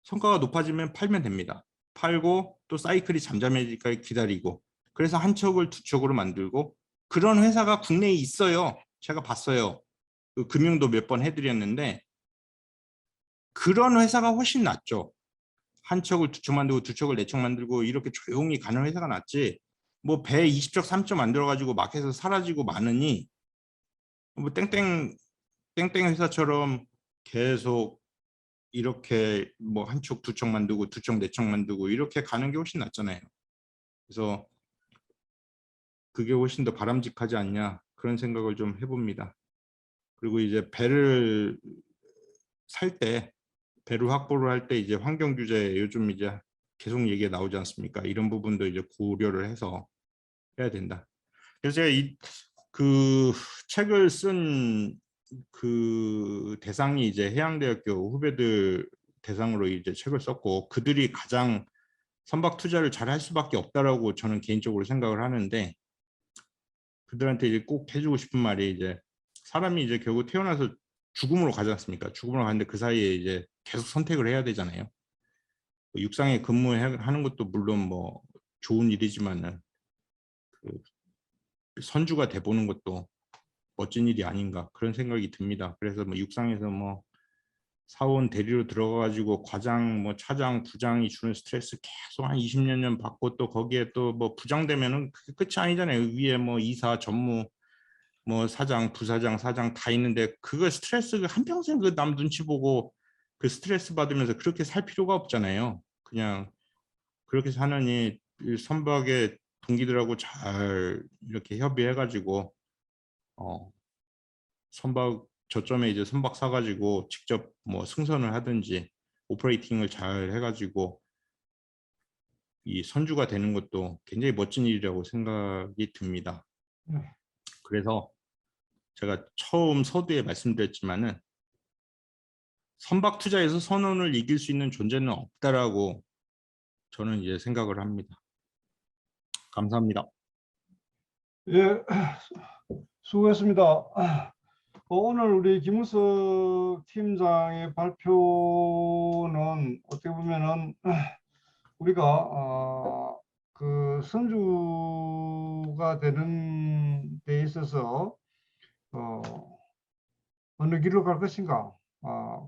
성과가 높아지면 팔면 됩니다. 팔고 또 사이클이 잠잠해지기까지 기다리고 그래서 한 척을 두 척으로 만들고 그런 회사가 국내에 있어요. 제가 봤어요. 그 금융도 몇 번 해드렸는데 그런 회사가 훨씬 낫죠. 한 척을 두 척 만들고 두 척을 네 척 만들고 이렇게 조용히 가는 회사가 낫지. 뭐 배 20척 3척 만들어가지고 마켓에서 사라지고 많으니 뭐 땡땡 회사처럼 계속 이렇게 뭐 한 척 두 척 만들고 두 척 네 척 만들고 이렇게 가는 게 훨씬 낫잖아요. 그래서 그게 훨씬 더 바람직하지 않냐 그런 생각을 좀 해봅니다. 그리고 이제 배를 확보를 할 때 이제 환경 규제 요즘 이제 계속 얘기가 나오지 않습니까? 이런 부분도 이제 고려를 해서 해야 된다. 그래서 제가 그 책을 쓴 그 대상이 이제 해양대학교 후배들 대상으로 이제 책을 썼고 그들이 가장 선박 투자를 잘 할 수밖에 없다라고 저는 개인적으로 생각을 하는데, 그들한테 이제 꼭 해주고 싶은 말이, 이제 사람이 이제 결국 태어나서 죽음으로 가지 않습니까? 죽음으로 가는데 그 사이에 이제 계속 선택을 해야 되잖아요. 육상에 근무하는 것도 물론 뭐 좋은 일이지만은 그 선주가 돼보는 것도 멋진 일이 아닌가, 그런 생각이 듭니다. 그래서 뭐 육상에서 뭐 사원 대리로 들어가가지고 과장, 뭐 차장, 부장이 주는 스트레스 계속 한 20년 년 받고, 또 거기에 또 뭐 부장 되면은 그게 끝이 아니잖아요. 위에 뭐 이사, 전무, 뭐 사장, 부사장, 사장 다 있는데, 그거 스트레스 한평생 그 남 눈치 보고 그 스트레스 받으면서 그렇게 살 필요가 없잖아요. 그냥 그렇게 사느니 이 선박의 동기들하고 잘 이렇게 협의해가지고 선박 저점에 이제 선박 사가지고 직접 뭐 승선을 하든지 오퍼레이팅을 잘 해가지고 이 선주가 되는 것도 굉장히 멋진 일이라고 생각이 듭니다. 네. 그래서 제가 처음 서두에 말씀드렸지만은 선박 투자에서 선원을 이길 수 있는 존재는 없다라고 저는 이제 생각을 합니다. 감사합니다. 예, 수고했습니다. 오늘 우리 김우석 팀장의 발표는 어떻게 보면은 우리가 그 선주가 되는 데 있어서 어느 길로 갈 것인가.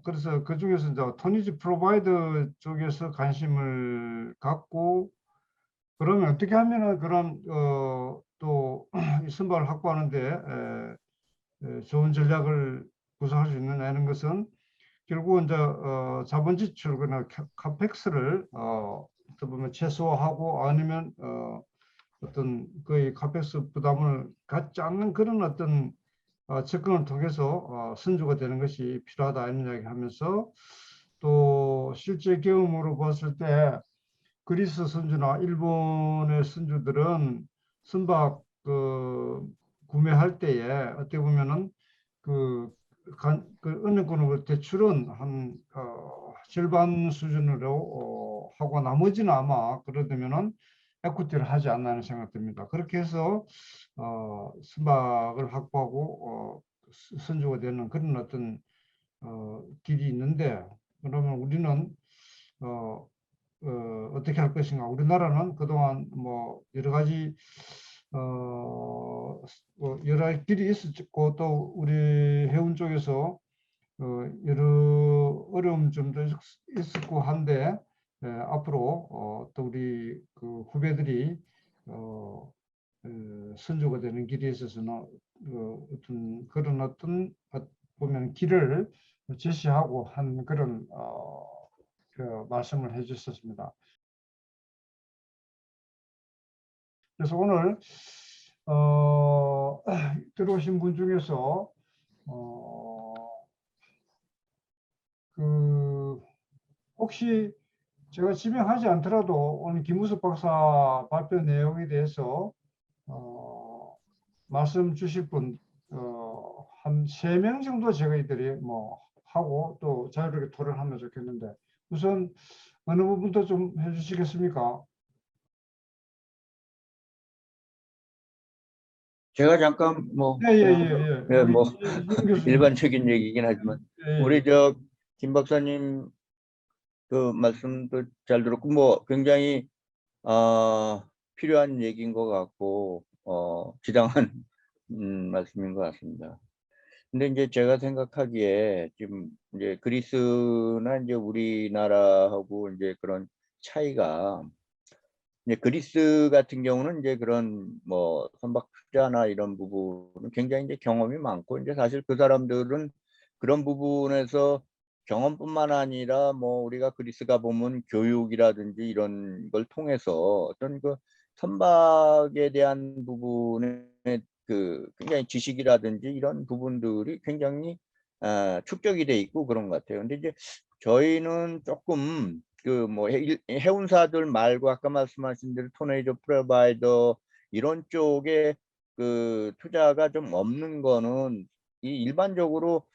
그래서 그 중에서 이제 토니지 프로바이더 쪽에서 관심을 갖고, 그러면 어떻게 하면은 그런 또 이 선박을 확보하는데 좋은 전략을 구성할 수 있느냐 하는 것은 결국은 이제 자본 지출, 그나 카펙스를 어떻게 보면 최소화하고, 아니면 어떤 거의 카펙스 부담을 갖지 않는 그런 어떤 접근을 통해서 선주가 되는 것이 필요하다 이런 이야기 하면서, 또 실제 경험으로 봤을 때 그리스 선주나 일본의 선주들은 선박 구매할 때에 어떻게 보면은 그 은행권으로 대출은 한 절반 수준으로 하고, 나머지는 아마 그러려면은 에쿠티를 하지 않나 하는 생각 듭니다. 그렇게 해서 선박을 확보하고 선주가 되는 그런 어떤 길이 있는데, 그러면 우리는 어떻게 할 것인가. 우리나라는 그동안 뭐 여러 가지 여러 가지 길이 있었고, 또 우리 해운 쪽에서 여러 어려움 점도 있었고 한데, 앞으로 또 우리 그 후배들이 선조가 되는 길에 있어서는 어떤 그런 어떤 보면 길을 제시하고 한 그런 그 말씀을 해주셨습니다. 그래서 오늘 들어오신 분 중에서 그 혹시 제가 지명하지 않더라도 오늘 김우석 박사 발표 내용에 대해서 말씀 주실 분 한 3명 정도 저희들이 뭐 하고 또 자유롭게 토론하면 좋겠는데, 우선 어느 부분도 좀 해주시겠습니까? 제가 잠깐 뭐, 예. 뭐 임 교수님. 일반적인 얘기긴 하지만 우리 김 박사님 그 말씀도 잘 들었고, 뭐 굉장히 필요한 얘기인 것 같고 지당한 말씀인 것 같습니다. 근데 이제 제가 생각하기에 지금 이제 그리스나 이제 우리나라하고 이제 그런 차이가, 이제 그리스 같은 경우는 이제 그런 뭐 선박 투자나 이런 부분은 굉장히 이제 경험이 많고, 이제 사실 그 사람들은 그런 부분에서 경험뿐만 아니라 뭐 우리가 그리스가 보면 교육이라든지 이런 걸 통해서 어떤 그 선박에 대한 부분에 그 굉장히 지식이라든지 이런 부분들이 굉장히 축적이 돼 있고 그런 것 같아요. 근데 이제 저희는 조금 그 뭐 해운사들 말고 아까 말씀하신 대로 토네이저 프로바이더 이런 쪽에 그 투자가 좀 없는 거는 이 일반적으로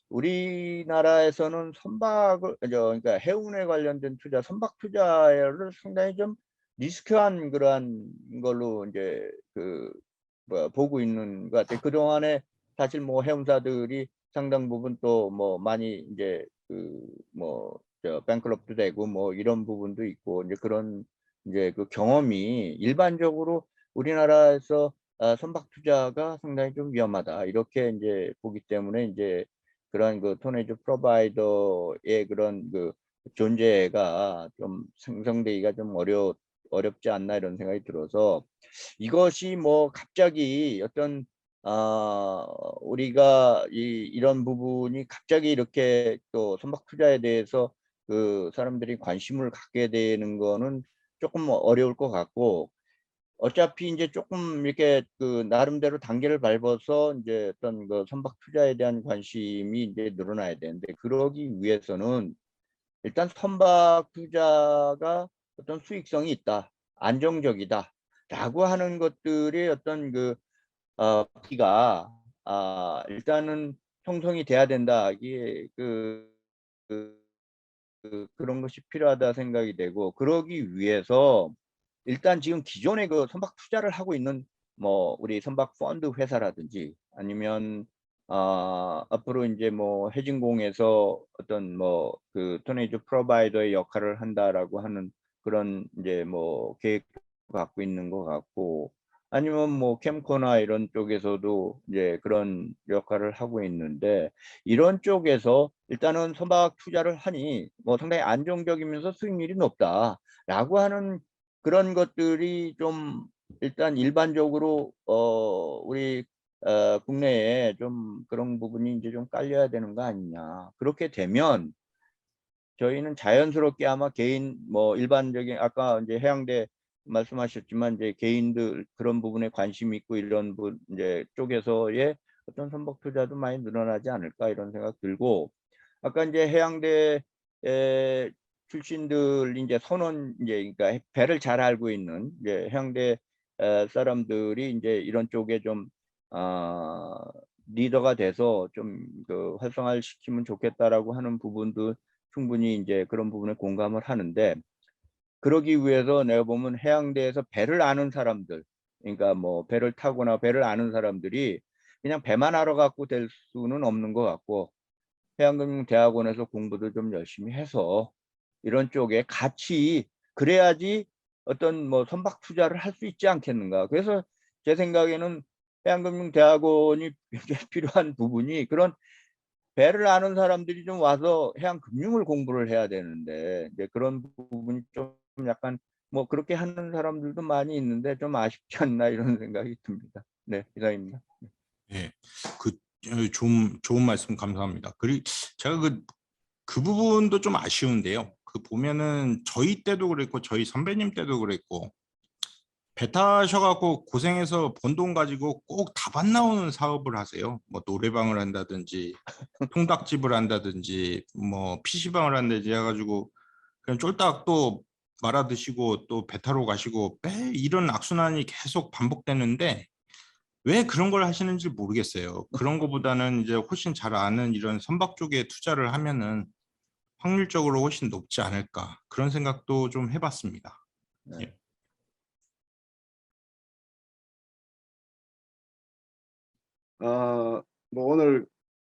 우리나라에서는 선박을 그러니까 해운에 관련된 투자, 선박 투자를 상당히 좀 리스크한 그러한 걸로 이제 보고 있는 것 같아요. 그동안에 사실 뭐 해운사들이 상당 부분 또 뭐 많이 이제 뱅크럽도 되고 뭐 이런 부분도 있고 이제 그런 이제 그 경험이 일반적으로 우리나라에서 선박 투자가 상당히 좀 위험하다 이렇게 이제 보기 때문에 이제 그런 그 토네이즈 프로바이더의 그런 그 존재가 좀 생성되기가 좀 어렵지 않나 이런 생각이 들어서 이것이 뭐 갑자기 어떤 우리가 이런 부분이 갑자기 이렇게 또 선박 투자에 대해서 그 사람들이 관심을 갖게 되는 거는 조금 어려울 것 같고 어차피 이제 조금 이렇게 그 나름대로 단계를 밟아서 이제 어떤 그 선박 투자에 대한 관심이 이제 늘어나야 되는데 그러기 위해서는 일단 선박 투자가 어떤 수익성이 있다, 안정적이다라고 하는 것들이 어떤 기가 일단은 형성이 돼야 된다. 이게 그런 것이 필요하다 생각이 되고 그러기 위해서 일단 지금 기존에 그 선박 투자를 하고 있는 뭐 우리 선박 펀드 회사라든지 아니면 앞으로 이제 뭐 해진공에서 어떤 뭐 그 토네이즈 프로바이더의 역할을 한다라고 하는 그런 이제 뭐 계획도 갖고 있는 것 같고 아니면 뭐 캠코나 이런 쪽에서도 이제 그런 역할을 하고 있는데 이런 쪽에서 일단은 선박 투자를 하니 뭐 상당히 안정적이면서 수익률이 높다라고 하는 그런 것들이 좀 일단 일반적으로 우리 국내에 좀 그런 부분이 이제 좀 깔려야 되는 거 아니냐. 그렇게 되면 저희는 자연스럽게 아마 개인 뭐 일반적인 아까 이제 해양대 말씀하셨지만 이제 개인들 그런 부분에 관심이 있고 이런 이제 쪽에서의 어떤 선박 투자도 많이 늘어나지 않을까 이런 생각 들고 아까 이제 해양대 출신들 이제 선원 이제 그러니까 배를 잘 알고 있는 이제 해양대 사람들이 이제 이런 쪽에 좀 리더가 돼서 좀 그 활성화를 시키면 좋겠다라고 하는 부분도 충분히 이제 그런 부분에 공감을 하는데 그러기 위해서 내가 보면 해양대에서 배를 아는 사람들 그러니까 뭐 배를 타거나 배를 아는 사람들이 그냥 배만 알아 갖고 될 수는 없는 것 같고 해양금융대학원에서 공부도 좀 열심히 해서 이런 쪽에 같이 그래야지 어떤 뭐 선박 투자를 할 수 있지 않겠는가. 그래서 제 생각에는 해양금융대학원이 굉장히 필요한 부분이 그런 배를 아는 사람들이 좀 와서 해양금융을 공부를 해야 되는데 이제 그런 부분이 좀 약간 뭐 그렇게 하는 사람들도 많이 있는데 좀 아쉽지 않나 이런 생각이 듭니다. 네, 이상입니다. 예, 좋은 말씀 감사합니다. 그리고 제가 그 부분도 좀 아쉬운데요. 그 보면은 저희 때도 그랬고 저희 선배님 때도 그랬고 배 타셔갖고 고생해서 번 돈 가지고 꼭 답안 나오는 사업을 하세요. 뭐 노래방을 한다든지 통닭집을 한다든지 뭐 PC방을 한다든지 해가지고 그냥 쫄딱 또 말아 드시고 또 배 타러 가시고 매 이런 악순환이 계속 반복되는데 왜 그런 걸 하시는지 모르겠어요. 그런 거보다는 이제 훨씬 잘 아는 이런 선박 쪽에 투자를 하면은 확률적으로 훨씬 높지 않을까 그런 생각도 좀 해봤습니다. 네. 예. 뭐 오늘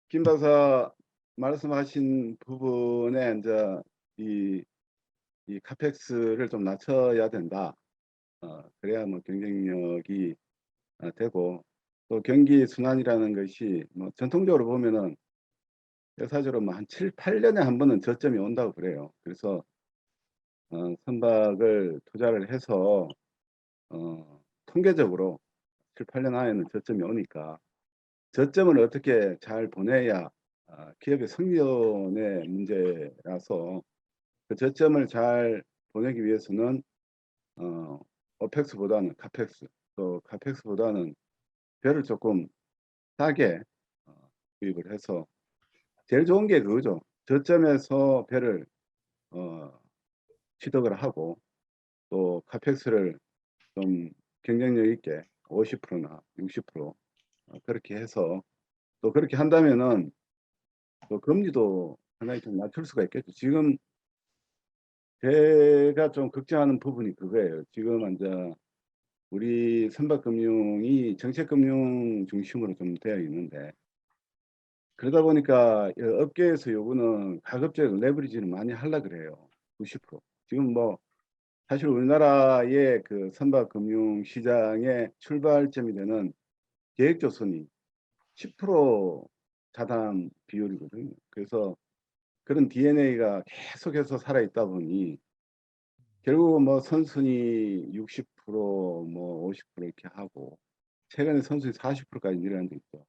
김 박사 말씀하신 부분에 이제 이 카펙스를 좀 낮춰야 된다. 그래야 뭐 경쟁력이 되고 또 경기 순환이라는 것이 뭐 전통적으로 보면은 역사적으로 뭐 한 7, 8년에 한 번은 저점이 온다고 그래요. 그래서 선박을 투자를 해서 통계적으로 7, 8년 안에는 저점이 오니까 저점을 어떻게 잘 보내야 기업의 생존의 문제라서 그 저점을 잘 보내기 위해서는 오펙스보다는 카펙스 또 카펙스보다는 배를 조금 싸게 구입을 해서 제일 좋은 게 그거죠. 저점에서 배를 취득을 하고 또 카펙스를 좀 경쟁력 있게 50%나 60% 그렇게 해서 또 그렇게 한다면은 또 금리도 상당히 좀 낮출 수가 있겠죠. 지금 제가 좀 걱정하는 부분이 그거예요. 지금 이제 우리 선박금융이 정책금융 중심으로 좀 되어 있는데, 그러다 보니까 업계에서 요구는 가급적 레버리지를 많이 하려 그래요. 90%. 지금 뭐 사실 우리나라의 그 선박금융 시장의 출발점이 되는 계획조선이 10% 자산 비율이거든요. 그래서 그런 DNA가 계속해서 살아있다 보니 결국은 뭐 선순위 60%뭐 50% 이렇게 하고 최근에 선순위 40%까지 내려간 적 있죠.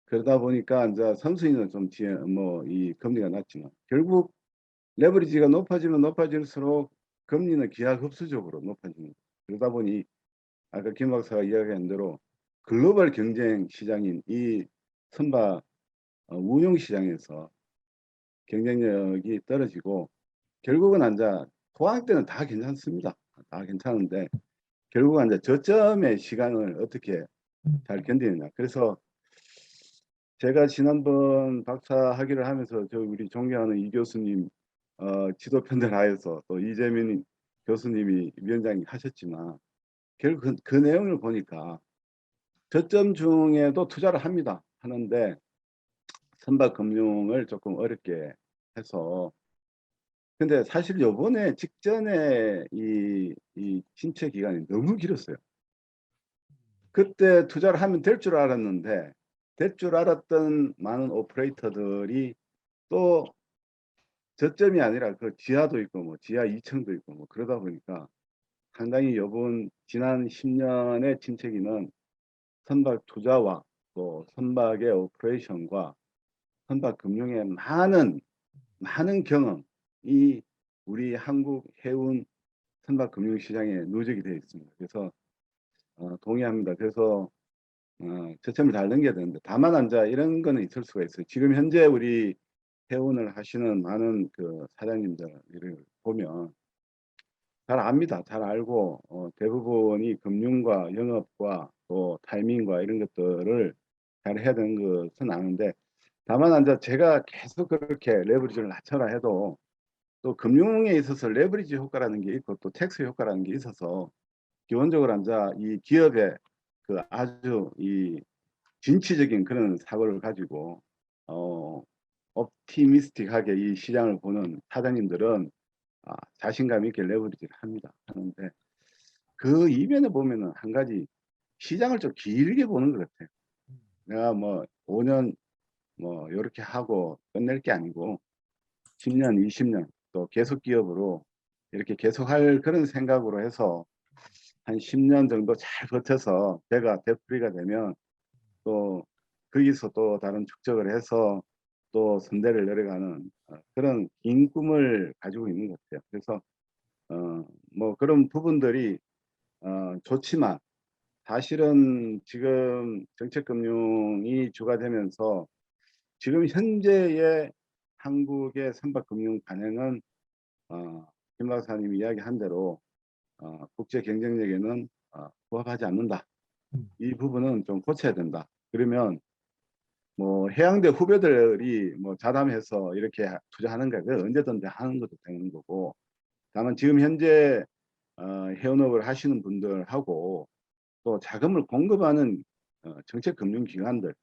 그러다 보니까 이제 선순위는 좀 뒤에 뭐 이 금리가 낮지만 결국 레버리지가 높아지면 높아질수록 금리는 기하급수적으로 높아집니다. 그러다 보니 아까 김 박사가 이야기한 대로 글로벌 경쟁 시장인 이 선박 운용 시장에서 경쟁력이 떨어지고 결국은 이제 호황 때는 다 괜찮습니다. 다 괜찮은데 결국은 이제 저점의 시간을 어떻게 잘 견디느냐. 그래서 제가 지난번 박사 학위를 하면서 저 우리 존경하는 이 교수님 지도 편들 하에서 또 이재민 교수님이 위원장이 하셨지만 결국 그 내용을 보니까 저점 중에도 투자를 합니다. 하는데 선박 금융을 조금 어렵게 해서 근데 사실 요번에 직전에 이 침체 기간이 너무 길었어요. 그때 투자를 하면 될 줄 알았는데 될 줄 알았던 많은 오퍼레이터들이 또 저점이 아니라 그 지하도 있고 뭐 지하 2층도 있고 뭐 그러다 보니까 상당히 요번 지난 10년의 침체기는 선박 투자와 또 선박의 오퍼레이션과 선박 금융의 많은 경험이 우리 한국 해운 선박 금융 시장에 누적이 되어 있습니다. 그래서 동의합니다. 그래서 저점을 잘 넘겨야 되는데 다만 이제 이런 거는 있을 수가 있어요. 지금 현재 우리 해운을 하시는 많은 그 사장님들을 보면 잘 압니다. 잘 알고 대부분이 금융과 영업과 또 타이밍과 이런 것들을 잘 해야 되는 것은 아는데 다만 이제 제가 계속 그렇게 레버리지를 낮춰라 해도 또 금융에 있어서 레버리지 효과라는 게 있고 또 텍스 효과라는 게 있어서 기본적으로 이제 이 기업의 그 아주 이 진취적인 그런 사고를 가지고 옵티미스틱하게 이 시장을 보는 사장님들은 자신감 있게 레버리지를 합니다. 하는데 그 이면에 보면은 한 가지 시장을 좀 길게 보는 것 같아요. 내가 뭐 5년 뭐 이렇게 하고 끝낼 게 아니고 10년, 20년 또 계속 기업으로 이렇게 계속할 그런 생각으로 해서 한 10년 정도 잘 버텨서 배가 되풀이가 되면 또 거기서 또 다른 축적을 해서 또 선대를 내려가는 그런 긴 꿈을 가지고 있는 것 같아요. 그래서 뭐 그런 부분들이 좋지만 사실은 지금 정책금융이 주가 되면서 지금 현재의 한국의 선박금융 관행은 김 박사님이 이야기한 대로 국제 경쟁력에는 부합하지 않는다. 이 부분은 좀 고쳐야 된다. 그러면 뭐 해양대 후배들이 뭐 자담해서 이렇게 투자하는 게 언제든지 하는 것도 되는 거고 다만 지금 현재 해운업을 하시는 분들하고 또 자금을 공급하는 정책금융기관들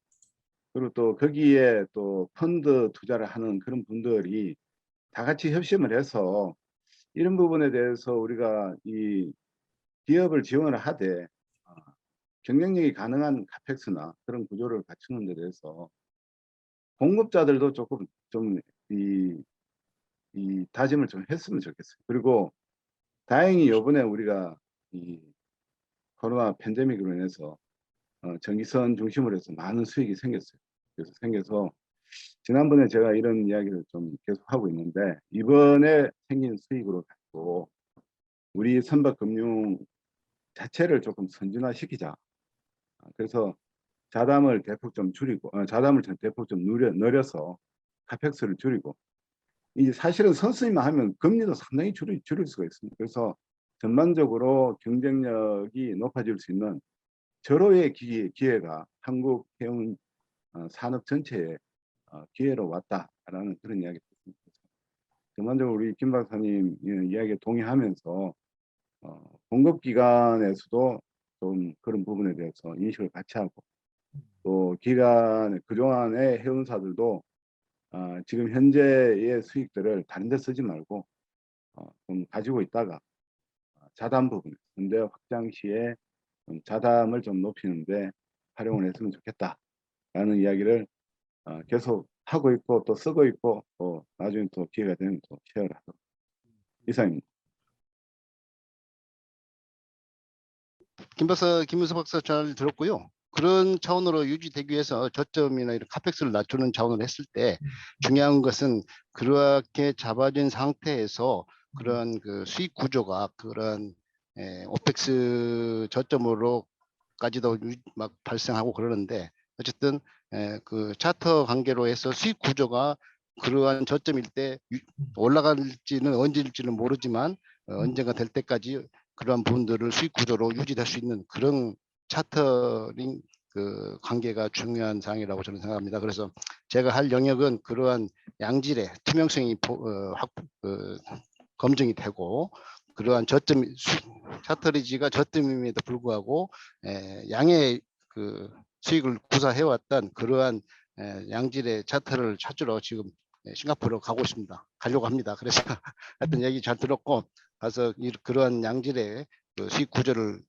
그리고 또 거기에 또 펀드 투자를 하는 그런 분들이 다 같이 협심을 해서 이런 부분에 대해서 우리가 이 기업을 지원을 하되 경쟁력이 가능한 카펙스나 그런 구조를 갖추는 데 대해서 공급자들도 조금 좀 이 다짐을 좀 했으면 좋겠어요. 그리고 다행히 이번에 우리가 이 코로나 팬데믹으로 인해서 전기선 중심으로 해서 많은 수익이 생겼어요. 그래서 생겨서 지난번에 제가 이런 이야기를 좀 계속 하고 있는데 이번에 생긴 수익으로 가지고 우리 선박금융 자체를 조금 선진화시키자. 그래서 자담을 대폭 좀 줄이고 자담을 대폭 좀 늘려서 카펙스를 줄이고 이 사실은 선수님만 하면 금리도 상당히 줄일 수가 있습니다. 그래서 전반적으로 경쟁력이 높아질 수 있는 절호의 기회가 한국 해운 산업 전체에 기회로 왔다라는 그런 이야기 듣습니다. 전반적으로 우리 김 박사님 이야기에 동의하면서 공급기관에서도 좀 그런 부분에 대해서 인식을 같이 하고 또 그동안의 해운사들도 지금 현재의 수익들을 다른 데 쓰지 말고 좀 가지고 있다가 자담 부분, 근데 확장 시에 자담을 좀 높이는데 활용을 했으면 좋겠다라는 이야기를 계속 하고 있고 또 쓰고 있고 또 나중에 또 기회가 되면 또 쉐어를 하도록. 이상입니다. 김문수 박사 잘 들었고요. 그런 차원으로 유지되기 위해서 저점이나 이런 카펙스를 낮추는 차원으로 했을 때 중요한 것은 그렇게 잡아진 상태에서 그런 그 수익 구조가 그런 오펙스 저점으로까지도 막 발생하고 그러는데 어쨌든 그 차트 관계로 해서 수익 구조가 그러한 저점일 때 올라갈지는 언제일지는 모르지만 언젠가 될 때까지 그러한 부분들을 수익 구조로 유지될 수 있는 그런 차터링 그 관계가 중요한 사항이라고 저는 생각합니다. 그래서 제가 할 영역은 그러한 양질의 투명성이 검증이 되고 그러한 저점 차터리지가 저점임에도 불구하고 양의 그 수익을 구사해왔던 그러한 양질의 차트를 찾으러 지금 싱가포르로 가려고 합니다. 그래서 하여튼 얘기 잘 들었고 가서 그러한 양질의 그 수익 구조를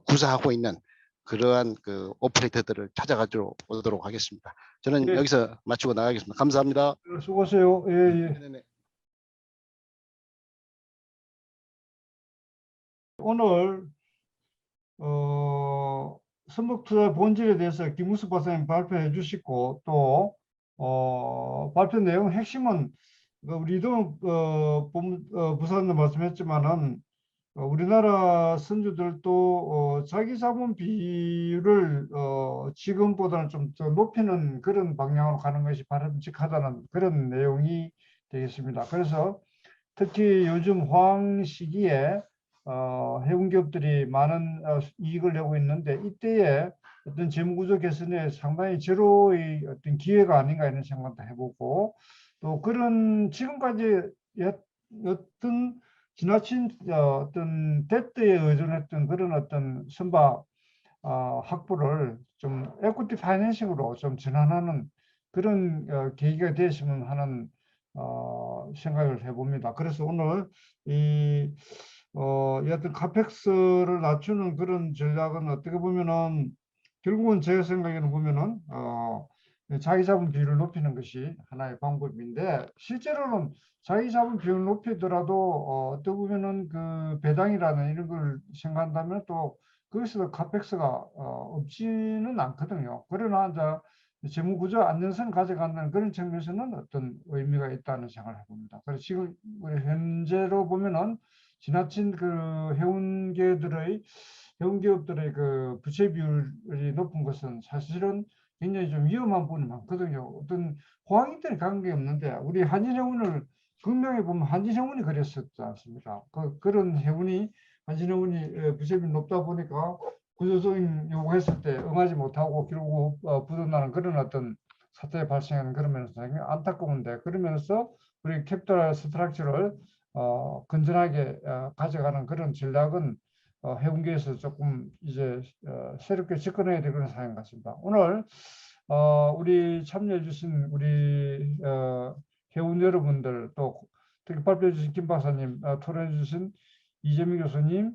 구사하고 있는 그러한 그 오퍼레이터들을 찾아가도록 오도록 하겠습니다. 저는 네. 여기서 마치고 나가겠습니다. 감사합니다. 수고하세요. 예, 예. 네네. 오늘 선박투자 본질에 대해서 김우수 박사님 발표해 주시고 또 발표 내용 핵심은 우리 이동 부사님도 말씀했지만은 우리나라 선주들도 자기 자본 비율을 지금보다는 좀 더 높이는 그런 방향으로 가는 것이 바람직하다는 그런 내용이 되겠습니다. 그래서 특히 요즘 호황 시기에 해운기업들이 많은 이익을 내고 있는데 이때에 어떤 재무구조 개선에 상당히 제로의 어떤 기회가 아닌가 이런 생각도 해보고 또 그런 지금까지 어떤 지나친 어떤 데트에 의존했던 그런 어떤 선박 확보를 좀 에quity 파이낸싱으로 좀 전환하는 그런 계기가 되었으면 하는 생각을 해봅니다. 그래서 오늘 이 어떤 카펙스를 낮추는 그런 전략은 어떻게 보면은 결국은 제 생각에는 보면은 자기 자본 비율을 높이는 것이 하나의 방법인데 실제로는 자기 자본 비율을 높이더라도 어떻게 보면은 그 배당이라는 이런 걸 생각한다면 또 거기서 카펙스가 없지는 않거든요. 그러나 이제 재무구조 안전성을 가져간다는 그런 측면에서는 어떤 의미가 있다는 생각을 해봅니다. 그래서 지금 우리 현재로 보면은 지나친 그 해운기업들의 그 부채 비율이 높은 것은 사실은 굉장히 좀 위험한 부분이 많거든요. 어떤 호황이들이 관계없는데 우리 한진해운을 분명히 보면 한진해운이 그랬었지 않습니까? 그런 해운이 한진해운이 부채 비율이 높다 보니까 구조조정 요구했을 때 응하지 못하고 결국 부도나는 그런 어떤 사태가 발생하는 그런 면에서 굉장히 안타까운데 그러면서 우리 캐피탈 스트럭처를 건전하게 가져가는 그런 전략은 해운계에서 조금 이제 새롭게 접근해야 될 그런 상황 같습니다. 오늘 우리 참여해 주신 우리 해운 여러분들 또 특히 발표해 주신 김 박사님, 토론해 주신 이재명 교수님,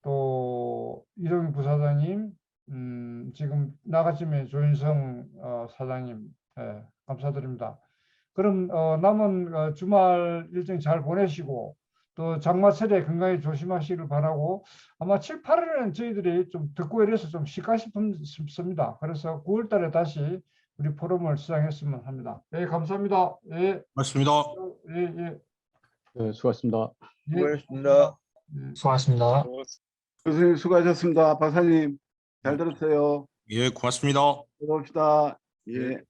또 이동희 부사장님, 지금 나가쯤에 조인성 사장님, 감사드립니다. 그럼 남은 주말 일정 잘 보내시고 또 장마철에 건강히 조심하시길 바라고 아마 7, 8일에는 저희들이 좀 듣고 이래서 좀 쉬까 싶습니다. 그래서 9월 달에 다시 우리 포럼을 시작했으면 합니다. 네, 감사합니다. 예, 맞습니다. 예, 예. 네, 수고하셨습니다. 예, 수고하셨습니다. 예. 수고하셨습니다. 교수님 수고하셨습니다. 박사님 잘 들었어요. 예, 고맙습니다. 들어봅시다. 예.